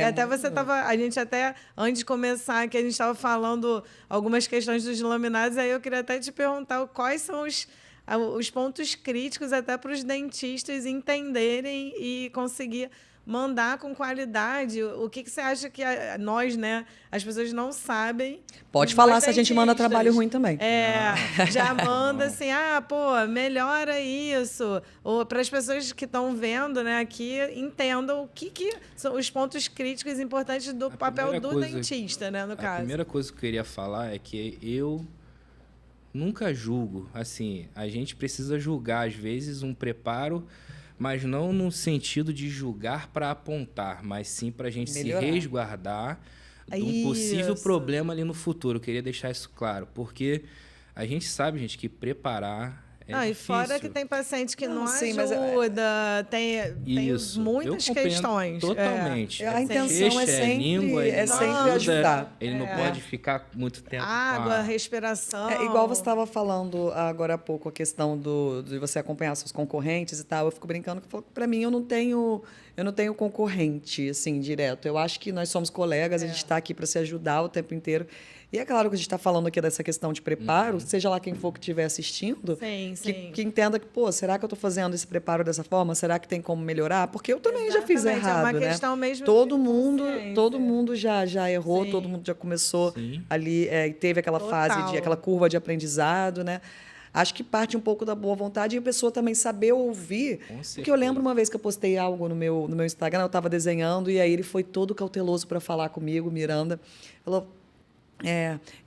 Até você a gente até, antes de começar, que a gente estava falando algumas questões dos laminados, aí eu queria até te perguntar quais são os pontos críticos até para os dentistas entenderem e conseguir mandar com qualidade. O que você acha que nós, né, as pessoas não sabem? Pode falar se a gente manda trabalho ruim também. Já manda assim, melhora isso. Ou para as pessoas que estão vendo, né, aqui, entendam o que são os pontos críticos importantes do papel do dentista, né, no caso. A primeira coisa que eu queria falar é que eu nunca julgo. Assim, a gente precisa julgar, às vezes, um preparo, mas não no sentido de julgar para apontar, mas sim para a gente se resguardar de um possível problema ali no futuro. Eu queria deixar isso claro, porque a gente sabe, gente, que preparar é e fora que tem paciente que não sim, ajuda, tem muitas questões. Totalmente. A intenção é sempre ajudar. Ele não pode ficar muito tempo água, respiração. Igual você estava falando agora há pouco, a questão de você acompanhar seus concorrentes e tal. Eu fico brincando que para mim eu não tenho concorrente assim direto. Eu acho que nós somos colegas, a gente está aqui para se ajudar o tempo inteiro. E é claro que a gente está falando aqui dessa questão de preparo, seja lá quem for que estiver assistindo, que entenda que, será que eu estou fazendo esse preparo dessa forma? Será que tem como melhorar? Porque eu também já fiz errado, é uma questão mesmo todo mundo já errou, todo mundo já começou ali, teve aquela fase, aquela curva de aprendizado, né? Acho que parte um pouco da boa vontade e a pessoa também saber ouvir. Porque eu lembro uma vez que eu postei algo no meu Instagram, eu estava desenhando e aí ele foi todo cauteloso para falar comigo, Miranda. Falou...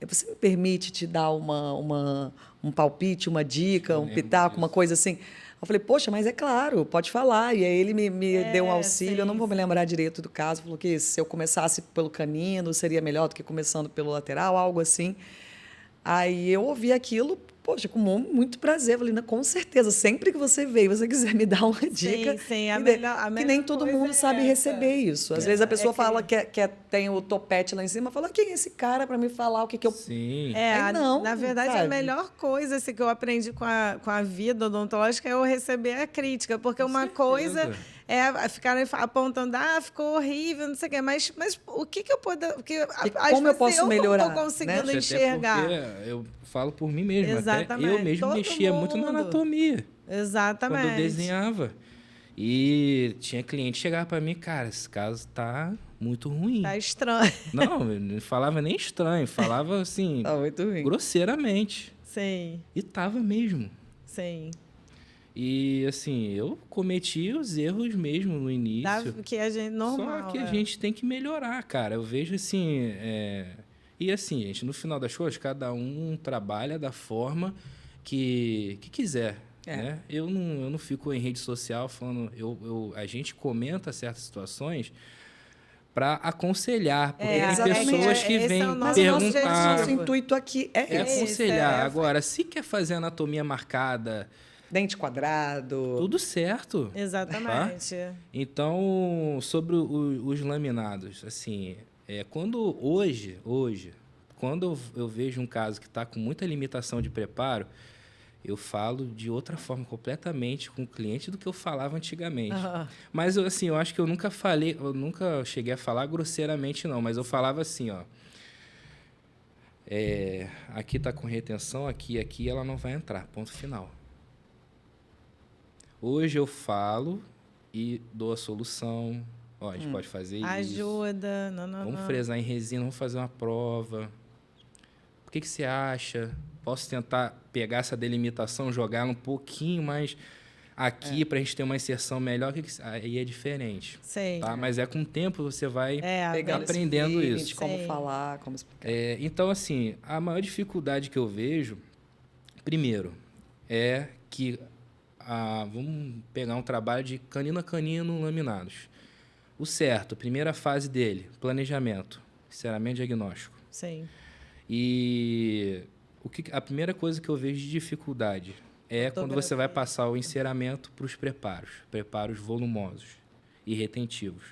você me permite te dar um palpite, uma dica, um pitaco, uma coisa assim? Eu falei, poxa, mas é claro, pode falar. E aí ele me deu um auxílio, eu não vou me lembrar direito do caso, falou que se eu começasse pelo canino seria melhor do que começando pelo lateral, algo assim. Aí eu ouvi aquilo, poxa, com muito prazer. Eu falei, com certeza, sempre que você veio, você quiser me dar uma dica. A melhor que nem todo mundo sabe receber isso. Às vezes a pessoa fala que tem o topete lá em cima, fala, quem é esse cara para me falar o que eu... Sim. Não, na verdade, sabe? A melhor coisa que eu aprendi com a vida odontológica é eu receber a crítica, porque uma coisa ficaram apontando, ficou horrível, não sei o quê. Mas o que eu posso... Como eu posso melhorar? Eu não estou conseguindo Até enxergar. porque eu falo por mim mesmo. Exatamente. Até eu mesmo Todo mexia muito na mundo. anatomia. Exatamente. Quando eu desenhava. E tinha cliente que chegava para mim, cara, esse caso tá muito ruim. Tá estranho. Não, não falava nem estranho, falava assim, Tá muito ruim. grosseiramente. Sim, E tava mesmo. sim. E assim, eu cometi os erros mesmo no início. Que a gente normal. Só que a gente tem que melhorar, cara. Eu vejo assim. E assim, gente, no final das contas, cada um trabalha da forma que quiser. Né? Eu não fico em rede social falando. A gente comenta certas situações para aconselhar, porque tem pessoas que vêm perguntar. Nosso intuito aqui é aconselhar. Agora, se quer fazer anatomia marcada, dente quadrado, tudo certo. Exatamente. Tá? Então, sobre os laminados, assim, quando eu vejo um caso que está com muita limitação de preparo, eu falo de outra forma completamente com o cliente do que eu falava antigamente. Mas assim, eu acho que eu nunca cheguei a falar grosseiramente não, mas eu falava assim, ó, aqui está com retenção, aqui ela não vai entrar, ponto final. Hoje eu falo e dou a solução. Ó, a gente pode fazer isso. Ajuda. Vamos fresar em resina, vamos fazer uma prova. O que você acha? Posso tentar pegar essa delimitação, jogar ela um pouquinho mais aqui para a gente ter uma inserção melhor? Aí é diferente. Sei. Tá? Mas com o tempo você vai aprendendo feeling, isso. de como falar, como explicar. Então, assim, a maior dificuldade que eu vejo, primeiro, é que vamos pegar um trabalho de canino a canino laminados. O certo, primeira fase dele, planejamento, enceramento diagnóstico. Sim. E a primeira coisa que eu vejo de dificuldade é quando você vai passar o enceramento para os preparos volumosos e retentivos.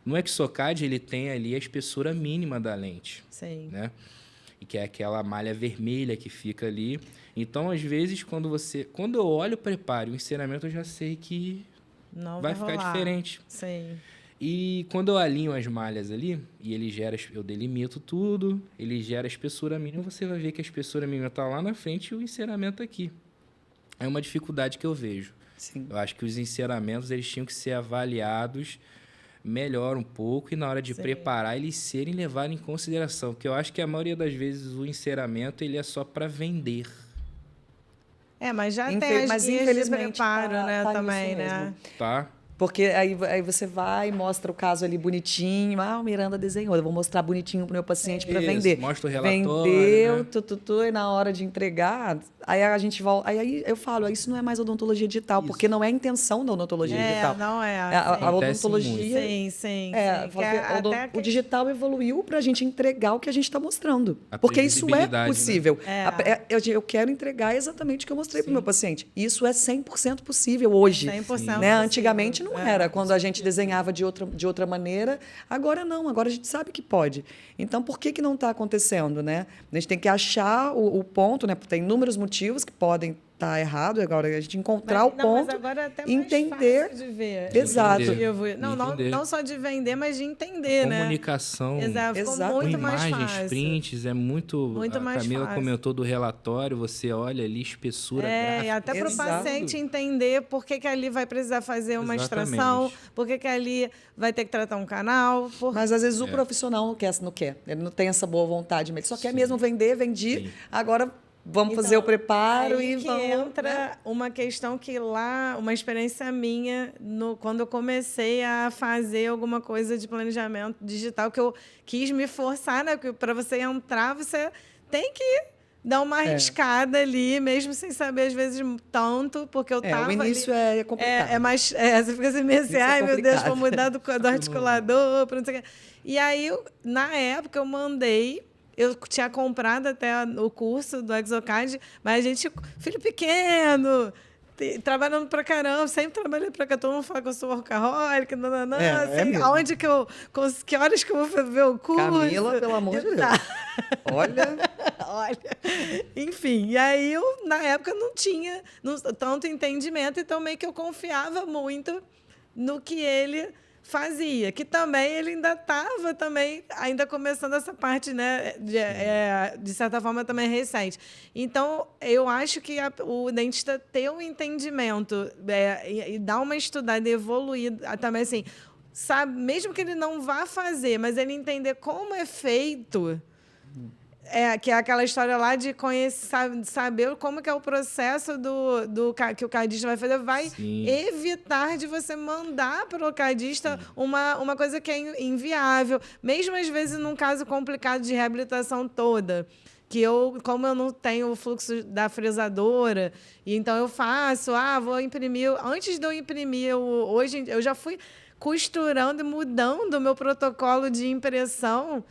No Exocad, ele tem ali a espessura mínima da lente. Sim. Né? E que é aquela malha vermelha que fica ali. Então, às vezes, quando eu olho o preparo e o enceramento, eu já sei que não vai ficar diferente. Sim. E quando eu alinho as malhas ali, e eu delimito tudo, ele gera a espessura mínima, você vai ver que a espessura mínima está lá na frente e o enceramento aqui. É uma dificuldade que eu vejo. Sim. Eu acho que os enceramentos eles tinham que ser avaliados melhor um pouco e na hora de preparar eles serem levados em consideração. Porque eu acho que a maioria das vezes o enceramento ele é só para vender. Mas já tem as guias de preparo, né, também, né? Tá. Porque aí você vai e mostra o caso ali bonitinho. O Miranda desenhou. Eu vou mostrar bonitinho para o meu paciente para vender. Mostra o relatório. Vendeu, né? E na hora de entregar, aí a gente volta. Aí eu falo, isso não é mais odontologia digital, porque não é a intenção da odontologia digital. Não é. A odontologia. Sim. O digital evoluiu para a gente entregar o que a gente está mostrando. Porque isso é possível. Né? Eu quero entregar exatamente o que eu mostrei para o meu paciente. Isso é 100% possível hoje. 100% né? Antigamente não era. Quando a gente desenhava de outra maneira, agora não. Agora a gente sabe que pode. Então, por que não está acontecendo? Né? A gente tem que achar o ponto, né? Tem inúmeros motivos que podem estar errado, agora a gente encontrar o ponto, mas agora é até mais entender. Fácil de ver. Exato. Não só de vender, mas de entender, né? Comunicação. Exato. Ficou muito mais imagens, fácil. prints, é muito mais a Camila fácil. comentou do relatório, você olha ali, espessura gráfica. E até para o paciente entender por que ali vai precisar fazer uma extração, por que ali vai ter que tratar um canal. Mas às vezes o profissional não quer. Ele não tem essa boa vontade, mas ele só quer mesmo vender, vendi. Agora vamos fazer o preparo aí e que vamos. Entra uma questão que uma experiência minha, quando eu comecei a fazer alguma coisa de planejamento digital, que eu quis me forçar, né? Porque para você entrar, você tem que dar uma arriscada ali, mesmo sem saber, às vezes, tanto, porque eu tava o início ali, é complicado. Você fica assim, meio assim, ai, meu Deus, vou mudar do articulador, para não sei o quê. E aí, na época, eu mandei. Eu tinha comprado até o curso do Exocad, mas a gente, filho pequeno, trabalhando pra caramba, sempre trabalhei pra cá, todo mundo fala que eu sou workaholic, aonde que horas que eu vou ver o curso? Camila, pelo amor de Deus. Olha. Enfim, e aí eu, na época, não tinha tanto entendimento, então meio que eu confiava muito no que ele fazia, que também ele ainda estava ainda começando essa parte, né, de certa forma também recente. Então, eu acho que o dentista ter um entendimento e dar uma estudada e evoluir também, assim, sabe, mesmo que ele não vá fazer, mas ele entender como é feito... que é aquela história lá de conhecer, saber como que é o processo que o cadista vai fazer, vai evitar de você mandar para o cadista uma coisa que é inviável, mesmo às vezes num caso complicado de reabilitação toda. Que como eu não tenho o fluxo da fresadora, e então eu faço, vou imprimir. Antes de eu imprimir, hoje eu já fui costurando e mudando o meu protocolo de impressão,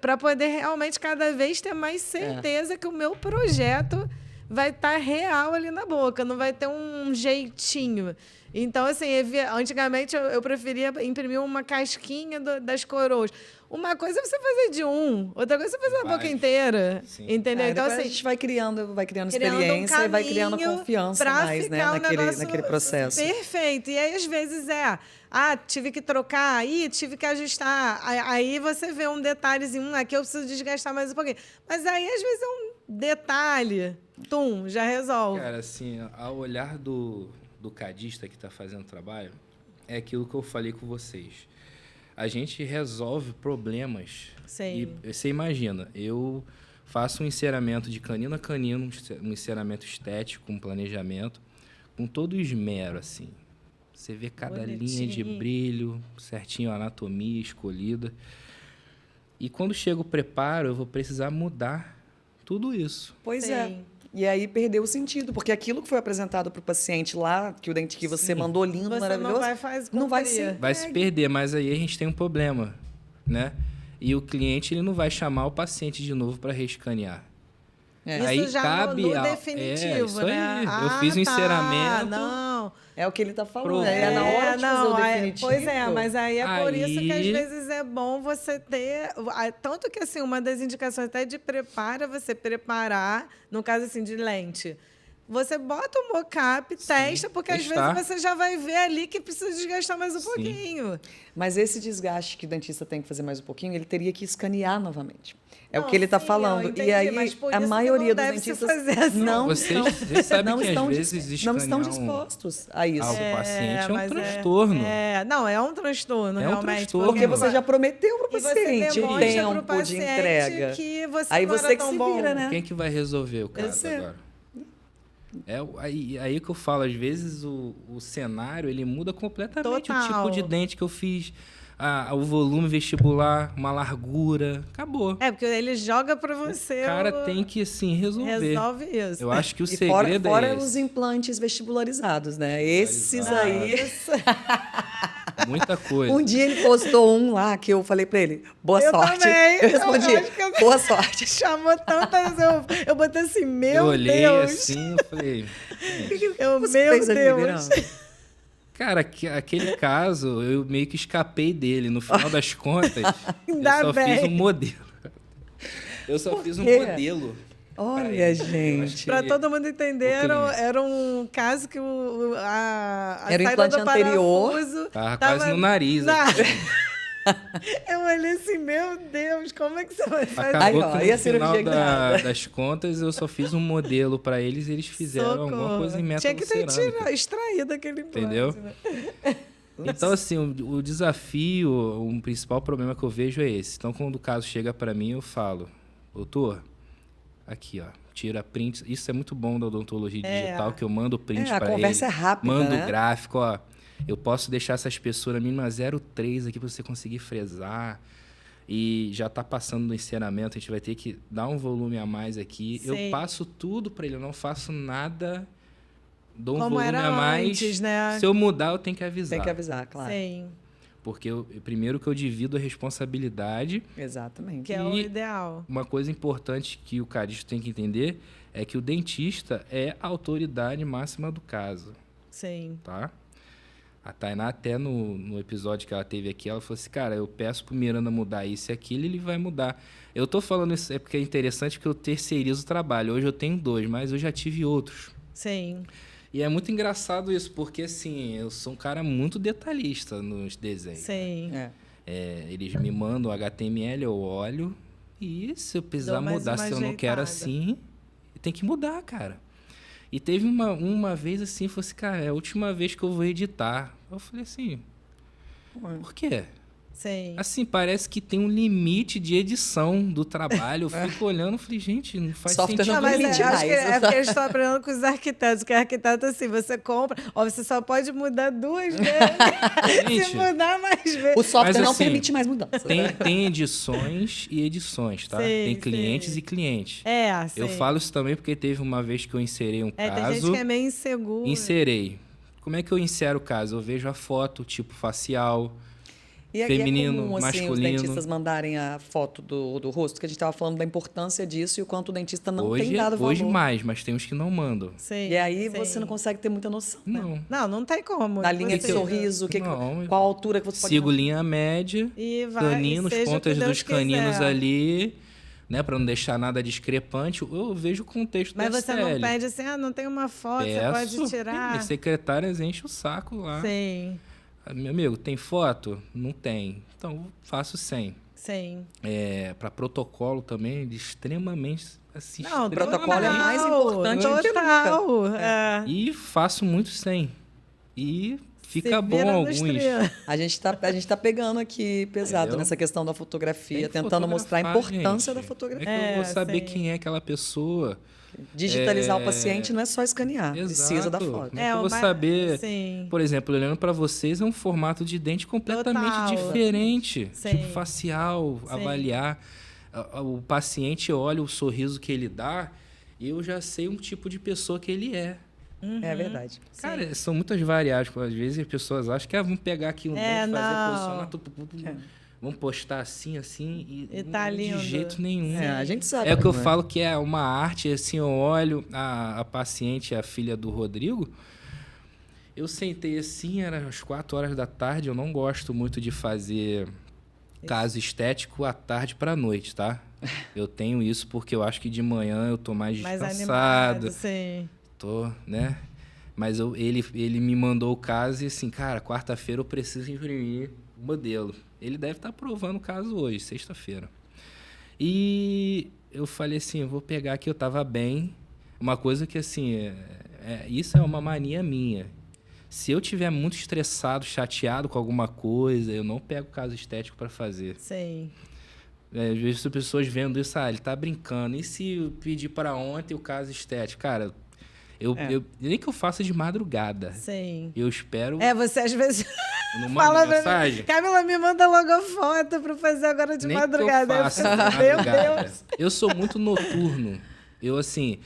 para poder realmente cada vez ter mais certeza que o meu projeto vai estar real ali na boca, não vai ter um jeitinho. Então, assim, antigamente eu preferia imprimir uma casquinha das coroas. Uma coisa é você fazer de outra coisa é você fazer a boca inteira. Sim. Entendeu? Então, assim, a gente vai criando experiência e vai criando confiança mais, né, naquele processo. Perfeito. E aí, às vezes, tive que trocar, aí tive que ajustar. Aí você vê um detalhezinho, aqui eu preciso desgastar mais um pouquinho. Mas aí, às vezes, é um detalhe, já resolve. Cara, assim, ao olhar do cadista que está fazendo o trabalho, é aquilo que eu falei com vocês. A gente resolve problemas. Sim. E você imagina, eu faço um enceramento de canino a canino, um enceramento estético, um planejamento, com todo o esmero, assim. Você vê cada linha de brilho, certinho a anatomia escolhida. E quando chega o preparo, eu vou precisar mudar tudo isso. Pois é. E aí perdeu o sentido, porque aquilo que foi apresentado para o paciente lá, que você mandou lindo, maravilhoso, não vai ser. Vai se perder, mas aí a gente tem um problema, né? E o cliente ele não vai chamar o paciente de novo para reescanear. Isso aí já cabe no definitivo, isso né? Aí. Eu fiz um enceramento. Não. É o que ele está falando. Na hora de fazer o definitivo. Pois é, mas aí por isso que às vezes é bom você ter... Tanto que, assim, uma das indicações até de preparo é você preparar, no caso, assim, de lente. Você bota o mocap, testa, porque às vezes você já vai ver ali que precisa desgastar mais um pouquinho. Mas esse desgaste que o dentista tem que fazer mais um pouquinho, ele teria que escanear novamente. É o que ele está falando. Entendi, e aí, a maioria dos dentistas não estão dispostos a isso. O paciente é um transtorno. Não, é um transtorno, realmente. Porque você já prometeu para o paciente o tempo de entrega. Aí você que se vira, né? Quem que vai resolver o caso agora? Aí que eu falo, às vezes o cenário ele muda completamente. O tipo de dente que eu fiz, o volume vestibular, uma largura, acabou. Porque ele joga para você. O cara tem que, assim, resolver. Resolve isso. Eu acho que o segredo fora é esse. Os implantes vestibularizados, né? Esses aí... Muita coisa. Um dia ele postou um lá que eu falei pra ele, boa sorte. Também. Eu respondi, boa sorte. Chamou tantas, eu botei assim, meu Deus. Eu olhei assim, eu falei... meu Deus. Cara, aquele caso, eu meio que escapei dele. No final das contas, fiz um modelo. Eu só fiz um modelo. Olha, gente. Para todo mundo entender, era um caso que era o implante anterior. Tava quase no nariz. Eu olhei assim, meu Deus, como é que você vai fazer? Acabou que no final das contas, eu só fiz um modelo para eles e eles fizeram alguma coisa em metacerâmica. Tinha que ter extraído aquele implante. Entendeu? Né? Então, assim, o desafio, o principal problema que eu vejo é esse. Então, quando o caso chega para mim, eu falo, doutor, aqui, ó, tira print. Isso é muito bom da odontologia digital, que eu mando print para ele. A conversa é rápida, mando né? gráfico, ó. Eu posso deixar essa espessura mínima 0,3 aqui para você conseguir fresar. E já está passando no enceramento, a gente vai ter que dar um volume a mais aqui. Sim. Eu passo tudo para ele, eu não faço nada, dou um como volume era a mais. Antes, né? Se eu mudar, eu tenho que avisar. Tem que avisar, claro. Sim. Porque primeiro que eu divido a responsabilidade. Exatamente. Que é o ideal. Uma coisa importante que o cadista tem que entender é que o dentista é a autoridade máxima do caso. Sim. Tá? A Tainá até no episódio que ela teve aqui, ela falou assim, cara, eu peço pro Miranda mudar isso e aquilo, ele vai mudar. Eu tô falando isso porque é interessante que eu terceirizo o trabalho. Hoje eu tenho 2, mas eu já tive outros. Sim. E é muito engraçado isso, porque assim, eu sou um cara muito detalhista nos desenhos. Sim. Eles me mandam HTML, eu olho, e se eu precisar Dou mais mudar, uma se eu não quero ajeitada. assim, tem que mudar, cara. E teve uma vez assim, falou assim, cara, é a última vez que eu vou editar. Eu falei assim, por quê? Sim. Assim, parece que tem um limite de edição do trabalho. Eu fico olhando e falei, gente, não faz Software sentido. Não, mas permite acho que mais. é porque eles estão aprendendo com os arquitetos, que arquiteto, assim, você compra, ó, você só pode mudar 2 vezes. Gente, Se mudar mais vezes. O software Mas, não assim, permite mais mudança. Tem edições e edições, tá? Sim, Tem clientes sim. e clientes. Assim. Eu falo isso também porque teve uma vez que eu inserei um Tem gente caso. que é meio inseguro. Inserei. Como é que eu insero o caso? Eu vejo a foto, tipo facial. E Feminino, é comum, assim, os masculino. dentistas mandarem a foto do rosto, que a gente estava falando da importância disso e o quanto o dentista não tem dado valor. Hoje mais, mas tem uns que não mandam. Sim, E aí sim. você não consegue ter muita noção, né? Não. Não tem como. Na linha de Você- sorriso, Não. qual a altura que você pode... Sigo linha média, E vai, caninos, seja o que pontas Deus dos caninos quiser. ali, né? Pra não deixar nada discrepante. Eu vejo o contexto Mas da você STL. não pede assim, não tem uma foto, você pode tirar. Minhas secretárias enchem o saco lá. Sim, Meu amigo, tem foto? Não tem. Então, eu faço sem. sim. Para protocolo também, extremamente... Assim, Não, protocolo é total, mais importante do que total. É. E faço muito sem. E fica Se bom vira nos alguns. 30. A gente tá pegando aqui pesado Entendeu? nessa questão da fotografia, Tem que tentando mostrar a fotografar, importância gente. da fotografia. Como é que eu vou saber sim. quem é aquela pessoa? Digitalizar o paciente não é só escanear, precisa da Exato. foto. Como é que eu vou mas- saber? Sim. Por exemplo, olhando para vocês, é um formato de dente completamente Total. diferente. Sim. Tipo, facial, Sim. avaliar. O paciente olha o sorriso que ele dá, eu já sei um tipo de pessoa que ele é. É verdade. Cara, são muitas variáveis. Às vezes as pessoas acham que vamos pegar aqui um dente, fazer, não. posicionar, vamos postar assim, E tá lindo. de jeito nenhum. A gente sabe. É o que eu como falo que é uma arte, assim, eu olho a paciente, a filha do Rodrigo, eu sentei assim, era às 4 horas da tarde, eu não gosto muito de fazer caso estético à tarde para noite, tá? Eu tenho isso porque eu acho que de manhã eu tô mais Mais descansado, animado, sim. tô, né? Mas ele me mandou o caso e assim, cara, quarta-feira eu preciso imprimir o modelo. Ele deve estar aprovando o caso hoje, sexta-feira. E eu falei assim, eu vou pegar aqui, eu tava bem. Uma coisa que assim, isso é uma mania minha. Se eu tiver muito estressado, chateado com alguma coisa, eu não pego caso estético para fazer. Sim. Às vezes as pessoas vendo isso, ele tá brincando. E se eu pedir para ontem o caso estético? Cara, nem que eu faça de madrugada. Sim. Eu espero. Você às vezes Não fala mando pra mensagem. mim, Camila, me manda logo a foto pra fazer agora de Nem madrugada. que eu faça de Meu madrugada. Deus. Eu sou muito noturno. Eu, assim...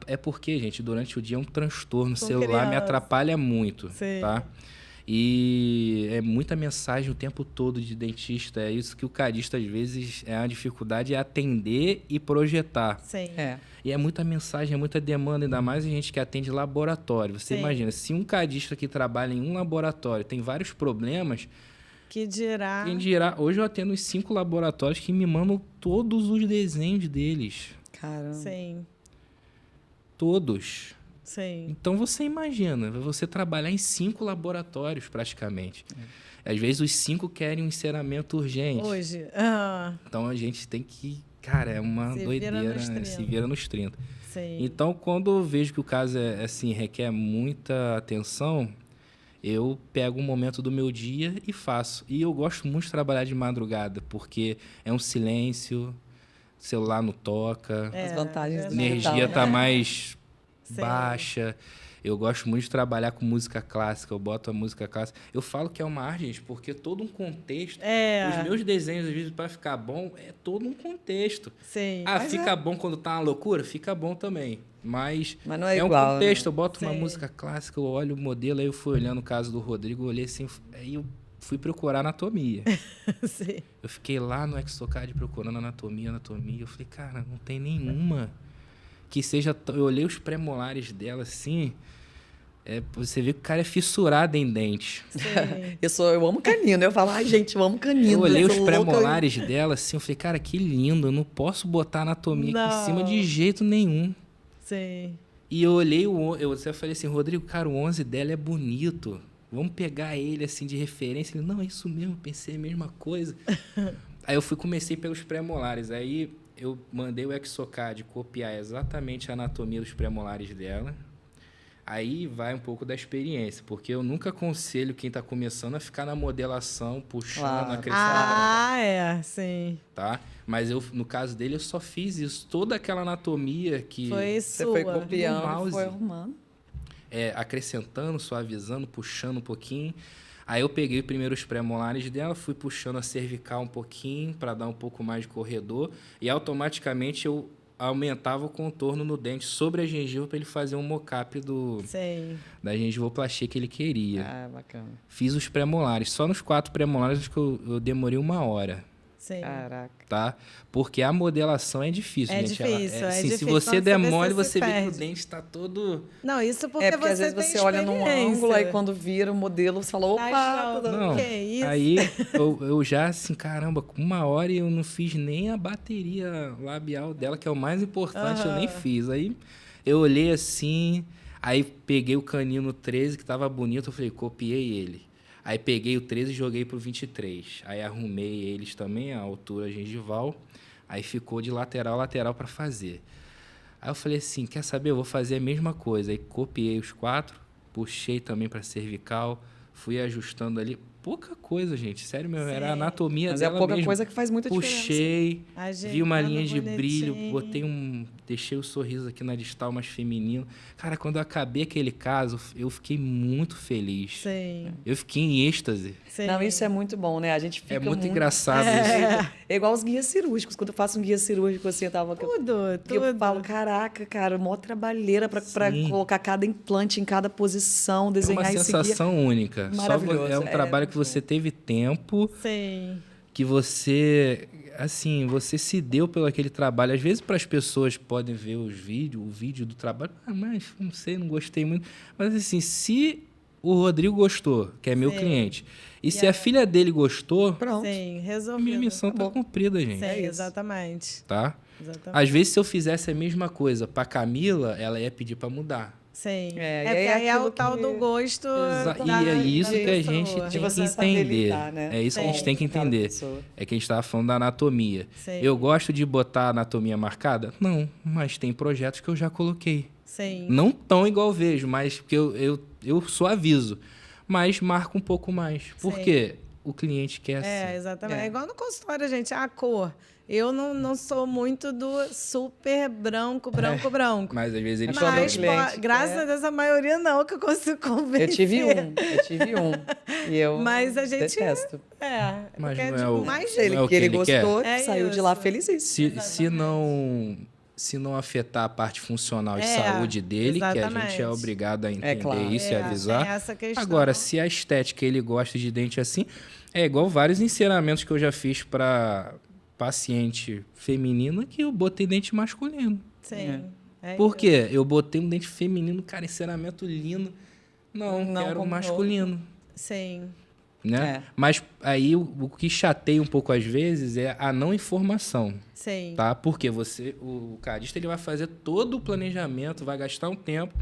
É porque, gente, durante o dia é um transtorno. O celular me criança. atrapalha muito, Sim. tá? E é muita mensagem o tempo todo de dentista. É isso que o carista, às vezes, a dificuldade é atender e projetar. Sim. E é muita mensagem, é muita demanda, ainda mais a gente que atende laboratório. Você Sim. imagina, se um cadista que trabalha em um laboratório tem vários problemas, Que dirá. quem dirá... Hoje eu atendo os 5 laboratórios que me mandam todos os desenhos deles. Caramba. Sim. Todos. Sim. Então você imagina, você trabalhar em 5 laboratórios praticamente. Às vezes os 5 querem um enceramento urgente. Hoje. Então a gente tem que... Cara, é uma Se vira doideira, nos né? 30. Se vira nos 30. Sim. Então, quando eu vejo que o caso assim, requer muita atenção, eu pego um momento do meu dia e faço. E eu gosto muito de trabalhar de madrugada, porque é um silêncio, o celular não toca, As vantagens do a energia digital, está né? mais Sim. baixa. Eu gosto muito de trabalhar com música clássica, eu boto a música clássica. Eu falo que é uma arte, gente, porque todo um contexto... Os meus desenhos, às vezes, para ficar bom, é todo um contexto. Sim. Fica bom quando tá uma loucura? Fica bom também. Mas não é um igual, contexto. né? Eu boto uma Sim. música clássica, eu olho o modelo, aí eu fui olhando o caso do Rodrigo, eu olhei assim, aí eu fui procurar anatomia. Sim. Eu fiquei lá no Exocad procurando anatomia. Eu falei, cara, não tem nenhuma que seja... Eu olhei os premolares dela assim... você vê que o cara é fissurado em dente. Sim. Eu amo canino. Eu falo, gente, eu amo canino. Eu olhei eu os sou louca. premolares dela assim, eu falei, cara, que lindo, eu não posso botar anatomia aqui em cima de jeito nenhum. Sim. E eu olhei, eu falei assim, Rodrigo, cara, o 11 dela é bonito. Vamos pegar ele, assim, de referência. Ele, não, é isso mesmo, pensei a mesma coisa. Aí eu comecei pelos pré-molares. Aí eu mandei o Exocad copiar exatamente a anatomia dos pré-molares dela. Aí vai um pouco da experiência, porque eu nunca aconselho quem está começando a ficar na modelação, puxando, acrescentando. Sim. Tá? Mas no caso dele, eu só fiz isso. Toda aquela anatomia que... Você foi copiando, foi arrumando. Acrescentando, suavizando, puxando um pouquinho. Aí eu peguei primeiro os pré-molares dela, fui puxando a cervical um pouquinho para dar um pouco mais de corredor e automaticamente eu aumentava o contorno no dente sobre a gengiva para ele fazer um mock-up da gengivoplastia que ele queria. Ah, bacana. Fiz os pré-molares. Só nos 4 pré-molares acho que eu demorei 1 hora. Sim. Caraca. Tá? Porque a modelação é difícil, gente. Difícil, Se você der mole, você vê que o dente está todo... Não, isso porque porque às vezes você olha num ângulo, aí quando vira o modelo, você fala, opa! Não, que é isso? Aí eu já, assim, caramba, com 1 hora eu não fiz nem a bateria labial dela, que é o mais importante, eu nem fiz. Aí eu olhei assim, aí peguei o canino 13, que estava bonito, eu falei, copiei ele. Aí peguei o 13 e joguei pro 23. Aí arrumei eles também, a altura gengival. Aí ficou de lateral a lateral para fazer. Aí eu falei assim, quer saber? Eu vou fazer a mesma coisa. Aí copiei os 4, puxei também para cervical, fui ajustando ali. Pouca coisa, gente. Sério mesmo, era a anatomia dela mesmo. Mas é pouca coisa que faz muita diferença. Puxei, vi uma linha de bonitinho. brilho, deixei o sorriso aqui na distal mais feminino. Cara, quando eu acabei aquele caso, eu fiquei muito feliz. Sim. Eu fiquei em êxtase. Sim. Não, isso é muito bom, né? A gente fica muito engraçado isso. É igual os guias cirúrgicos. Quando eu faço um guia cirúrgico, assim, Tudo. Eu falo, caraca, cara, mó trabalheira para colocar cada implante em cada posição, desenhar uma e seguir. Sensação única. Maravilhoso. É um trabalho que você teve tempo. Sim. Que você, assim, você se deu pelo aquele trabalho. Às vezes, para as pessoas podem ver o vídeo do trabalho, mas não sei, não gostei muito. Mas, assim, se o Rodrigo gostou, que é meu cliente, e se a filha dele gostou, pronto. Sim, resolvido. Minha missão tá cumprida, gente. Sim, exatamente. Tá? Exatamente. Às vezes, se eu fizesse a mesma coisa para Camila, ela ia pedir para mudar. Sim. Porque aí é o tal do gosto. E é isso que a gente tem que entender. Né? É isso que a gente tem que entender. É que a gente estava falando da anatomia. Sim. Eu gosto de botar a anatomia marcada? Não, mas tem projetos que eu já coloquei. Sim. Não tão igual vejo, mas porque eu suavizo. Mas marco um pouco mais. Porque o cliente quer assim. Exatamente. É igual no consultório, gente. A cor. Eu não sou muito do super branco. Mas às vezes eles graças a Deus, a maioria não, que eu consigo convencer. Eu tive um. E eu mas a gente detesto. Mas não é o mais não é o que ele gostou, quer. saiu de lá felizíssimo. Se não afetar a parte funcional e saúde dele, exatamente. que a gente é obrigado a entender claro. isso e avisar. Essa questão. Agora, se a estética ele gosta de dente assim, é igual vários enceramentos que eu já fiz para paciente feminina que eu botei dente masculino. Sim. Por quê? Eu botei um dente feminino, cara, enceramento lindo. Não quero um masculino. Sim. Né? Mas aí o que chateia um pouco às vezes é a não informação. Sim. Tá? Porque o cadista ele vai fazer todo o planejamento, vai gastar um tempo.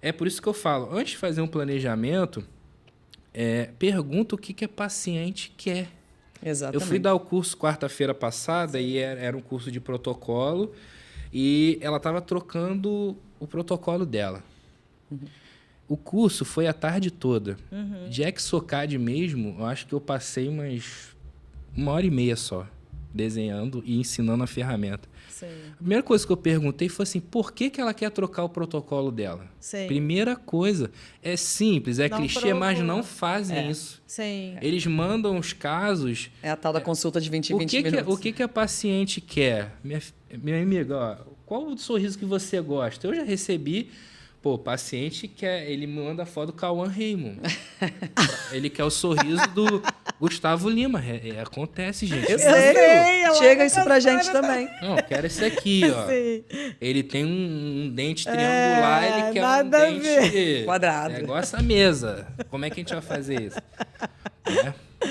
É por isso que eu falo, antes de fazer um planejamento, pergunta o que a paciente quer. Exatamente. Eu fui dar o curso quarta-feira passada e era um curso de protocolo e ela estava trocando o protocolo dela. Uhum. O curso foi a tarde toda. Uhum. De Exocad mesmo, eu acho que eu passei umas 1h30 só, desenhando e ensinando a ferramenta. Sim. A primeira coisa que eu perguntei foi assim, por que ela quer trocar o protocolo dela? Sim. Primeira coisa, é simples, é clichê, mas não fazem isso. Sim. Eles mandam os casos... É a tal da consulta de 20 em 20 minutos. O que a paciente quer? Minha amiga, ó, qual o sorriso que você gosta? Eu já recebi... Pô, o paciente quer... Ele manda a foto do Cauã Raymond. Ele quer o sorriso do Gustavo Lima. Acontece, gente. Eu sei. Chega isso pra gente também. Não, eu quero esse aqui, ó. Sim. Ele tem um dente triangular, ele quer um dente... quadrado. É igual essa mesa. Como é que a gente vai fazer isso?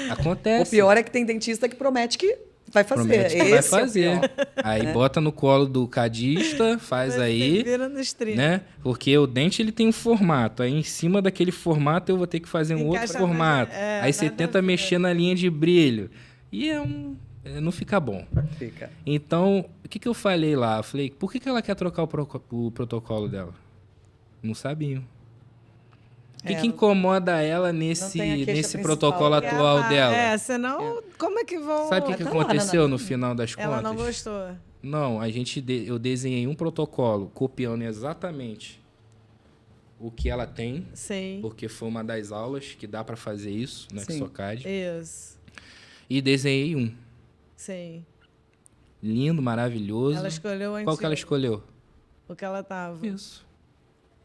Acontece. O pior é que tem dentista que promete que Vai fazer. Promete que vai Esse é o fazer. pior. Aí bota no colo do cadista, faz Você aí, vira nos 30. né? Porque o dente ele tem um formato. Aí em cima daquele formato eu vou ter que fazer um outro Encaixa formato. mais- Aí você nada a tenta ver. mexer na linha de brilho. E não fica bom. Fica. Então, o que eu falei lá? Eu falei, por que ela quer trocar o protocolo dela? Não sabiam. O que incomoda ela tem a nesse queixa protocolo principal. atual dela? Senão, como é que vão... Sabe o que Tá lá, aconteceu no final das contas? Ela não gostou. Não, eu desenhei um protocolo copiando exatamente o que ela tem, Sim, porque foi uma das aulas que dá para fazer isso no Sim. Exocad. isso. E desenhei um. Sim. Lindo, maravilhoso. Ela escolheu o Qual que ela antigo, escolheu? o que ela tava. Isso.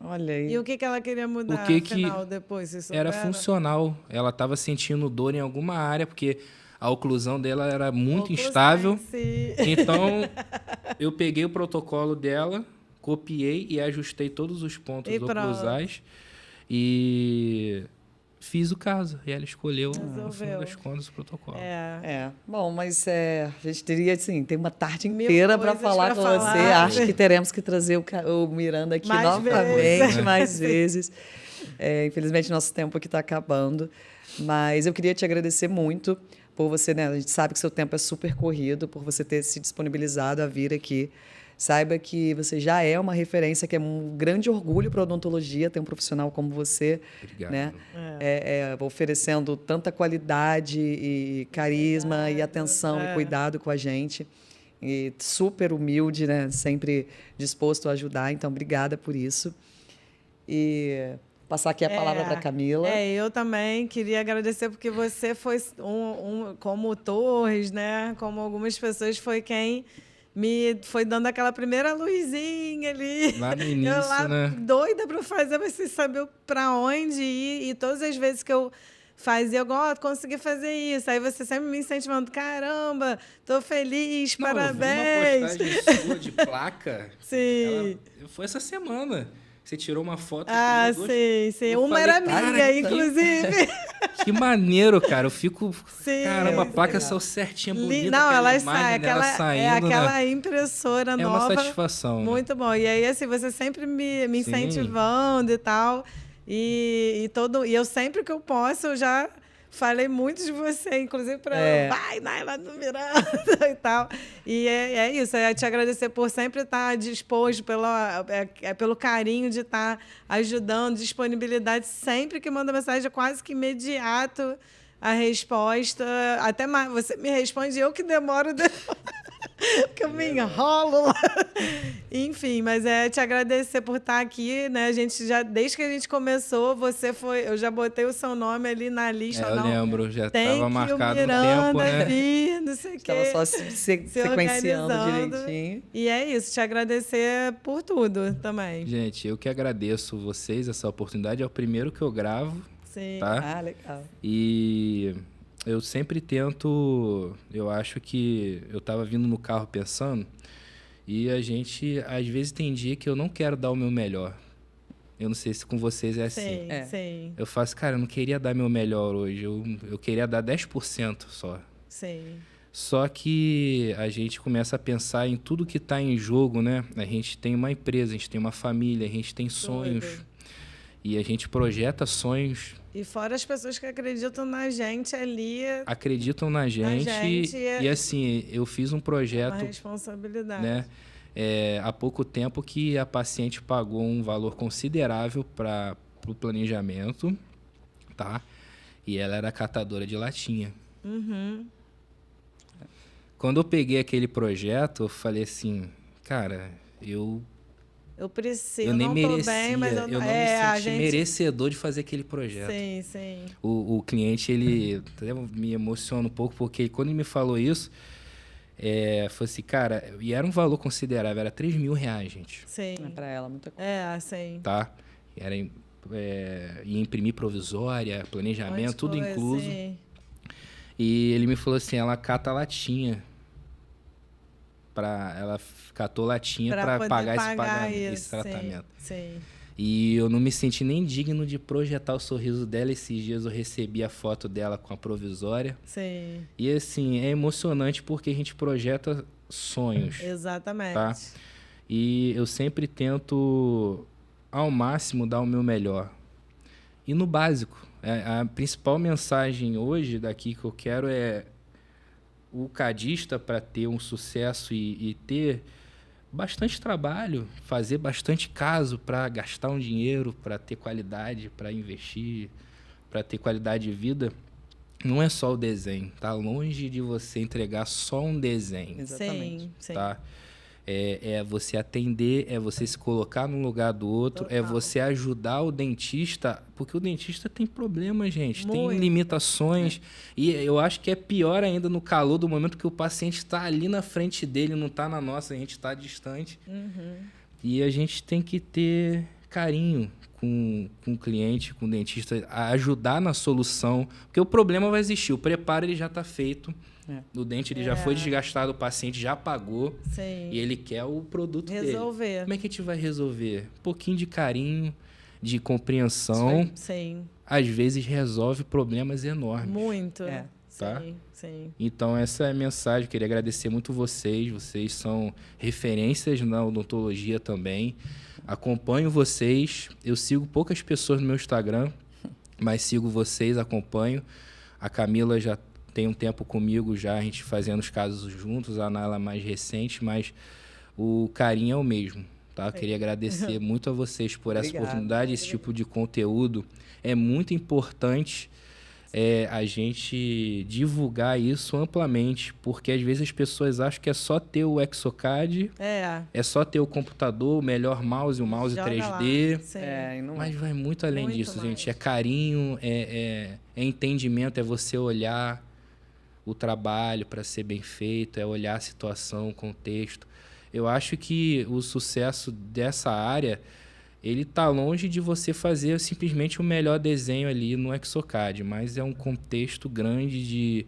Olha aí. E o que ela queria mudar, O que que afinal, depois? Vocês Era souberam? funcional. Ela estava sentindo dor em alguma área, porque a oclusão dela era muito Oclusão, instável. sim. Então, eu peguei o protocolo dela, copiei e ajustei todos os pontos E pronto. oclusais e fiz o caso. E ela escolheu, no Resolveu. final das contas, o protocolo. Bom, mas a gente teria, assim, tem uma tarde Mil inteira para coisas falar pra com falar. você. Acho que teremos que trazer o Miranda aqui Mais novamente, vezes. mais vezes. Infelizmente, nosso tempo aqui está acabando. Mas eu queria te agradecer muito por você, né? A gente sabe que seu tempo é super corrido, por você ter se disponibilizado a vir aqui. Saiba que você já é uma referência, que é um grande orgulho para a odontologia ter um profissional como você. Obrigado. Né? Oferecendo tanta qualidade e carisma e atenção e cuidado com a gente. E super humilde, né? Sempre disposto a ajudar. Então, obrigada por isso. E passar aqui a palavra para a Camila. Eu também queria agradecer, porque você foi, como o Torres, né? Como algumas pessoas, foi quem me foi dando aquela primeira luzinha ali. Lá no início, eu lá, né? doida para fazer, mas sem saber para onde ir. E todas as vezes que eu fazia, eu consegui fazer isso. Aí você sempre me incentivando, caramba, tô feliz, Não, parabéns. eu vi uma postagem sua de placa. Sim. Foi essa semana. Você tirou uma foto. Sim. Eu Uma falei, era minha, cara, inclusive. Que maneiro, cara. Eu fico... Sim. Caramba, a placa saiu certinha, bonita. Não, aquela ela imagem sai, dela saindo, aquela né? impressora É nova. uma satisfação. Né? Muito bom. E aí, assim, você sempre me Sim. incentivando e tal. E eu sempre que eu posso, eu já falei muito de você, inclusive para vai, Naila no Miranda e tal. E é isso, é te agradecer por sempre estar disposto, pelo carinho de estar ajudando, disponibilidade, sempre que manda mensagem, é quase que imediato a resposta. Até mais, você me responde, eu que demoro porque eu me enrolo lá. Enfim, mas te agradecer por estar aqui, né? A gente desde que a gente começou, eu já botei o seu nome ali na lista. Eu lembro, já tem estava marcado no Miranda, tempo, né? vir, não sei o quê. Estava só sequenciando direitinho. E é isso, te agradecer por tudo também. Gente, eu que agradeço vocês, essa oportunidade. É o primeiro que eu gravo, Sim. tá? Legal. E eu sempre tento... Eu acho que eu estava vindo no carro pensando e a gente, às vezes, tem dia que eu não quero dar o meu melhor. Eu não sei se com vocês é assim. Sim. Eu faço, cara, eu não queria dar meu melhor hoje. Eu queria dar 10% só. Sim. Só que a gente começa a pensar em tudo que está em jogo, né? A gente tem uma empresa, a gente tem uma família, a gente tem sonhos. E a gente projeta sonhos. E fora as pessoas que acreditam na gente ali. Acreditam na gente. E assim, eu fiz um projeto. Uma responsabilidade. Né? Há pouco tempo que a paciente pagou um valor considerável para o planejamento, tá? E ela era catadora de latinha. Uhum. Quando eu peguei aquele projeto, eu falei assim, cara, eu preciso, eu nem não merecia, bem, mas eu não me senti merecedor de fazer aquele projeto. Sim. O cliente, ele me emociona um pouco, porque quando ele me falou isso, foi assim, cara, e era um valor considerável, era R$3.000, gente. Sim. Para ela, muita coisa. Sim. Tá? Ia imprimir provisória, planejamento, tudo incluso. Sim. E ele me falou assim, ela cata latinha. Ela catou latinha para pagar esse tratamento. Sim. E eu não me senti nem digno de projetar o sorriso dela. Esses dias eu recebi a foto dela com a provisória. Sim. E assim, é emocionante porque a gente projeta sonhos. Exatamente. Tá? E eu sempre tento, ao máximo, dar o meu melhor. E no básico. A principal mensagem hoje daqui que eu quero é o cadista, para ter um sucesso e ter bastante trabalho, fazer bastante caso para gastar um dinheiro, para ter qualidade, para investir, para ter qualidade de vida, não é só o desenho. Tá longe de você entregar só um desenho. Exatamente. Sim. Tá? É você atender, é você se colocar no lugar do outro, Total. é você ajudar o dentista, porque o dentista tem problemas, gente, tem Muito. limitações. E eu acho que é pior ainda no calor do momento que o paciente está ali na frente dele, não está na nossa, a gente está distante. E a gente tem que ter carinho com o cliente, com o dentista, a ajudar na solução, porque o problema vai existir, o preparo ele já está feito. O dente ele já foi desgastado, o paciente já pagou. Sim. E ele quer o produto dele. Resolver. Como é que a gente vai resolver? Um pouquinho de carinho, de compreensão. Sim. Às vezes resolve problemas enormes. Muito. Tá? Sim. Então essa é a mensagem. Queria agradecer muito vocês. Vocês são referências na odontologia também. Acompanho vocês. Eu sigo poucas pessoas no meu Instagram, mas sigo vocês, acompanho. A Camila já tem um tempo comigo já, a gente fazendo os casos juntos, a Nala mais recente, mas o carinho é o mesmo, tá? Queria agradecer muito a vocês por essa oportunidade, esse tipo de conteúdo. É muito importante a gente divulgar isso amplamente, porque às vezes as pessoas acham que é só ter o Exocad, é só ter o computador, o melhor mouse, o mouse Joga 3D, lá. mas vai muito além disso, mais. gente. É carinho, é entendimento, é você olhar o trabalho para ser bem feito, é olhar a situação, o contexto. Eu acho que o sucesso dessa área, ele tá longe de você fazer simplesmente o melhor desenho ali no Exocad, mas é um contexto grande de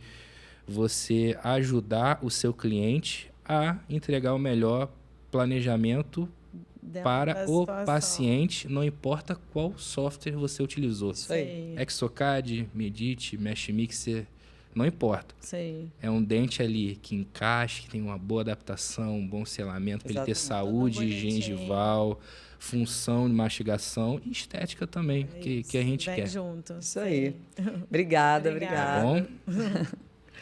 você ajudar o seu cliente a entregar o melhor planejamento para o paciente, não importa qual software você utilizou. Isso aí. Exocad, Medit, Mesh Mixer, não importa. Sim. É um dente ali que encaixe, que tem uma boa adaptação, um bom selamento, para ele ter saúde gengival, função de mastigação e estética também, que a gente quer. Junto. Isso aí. Obrigada. Tá bom?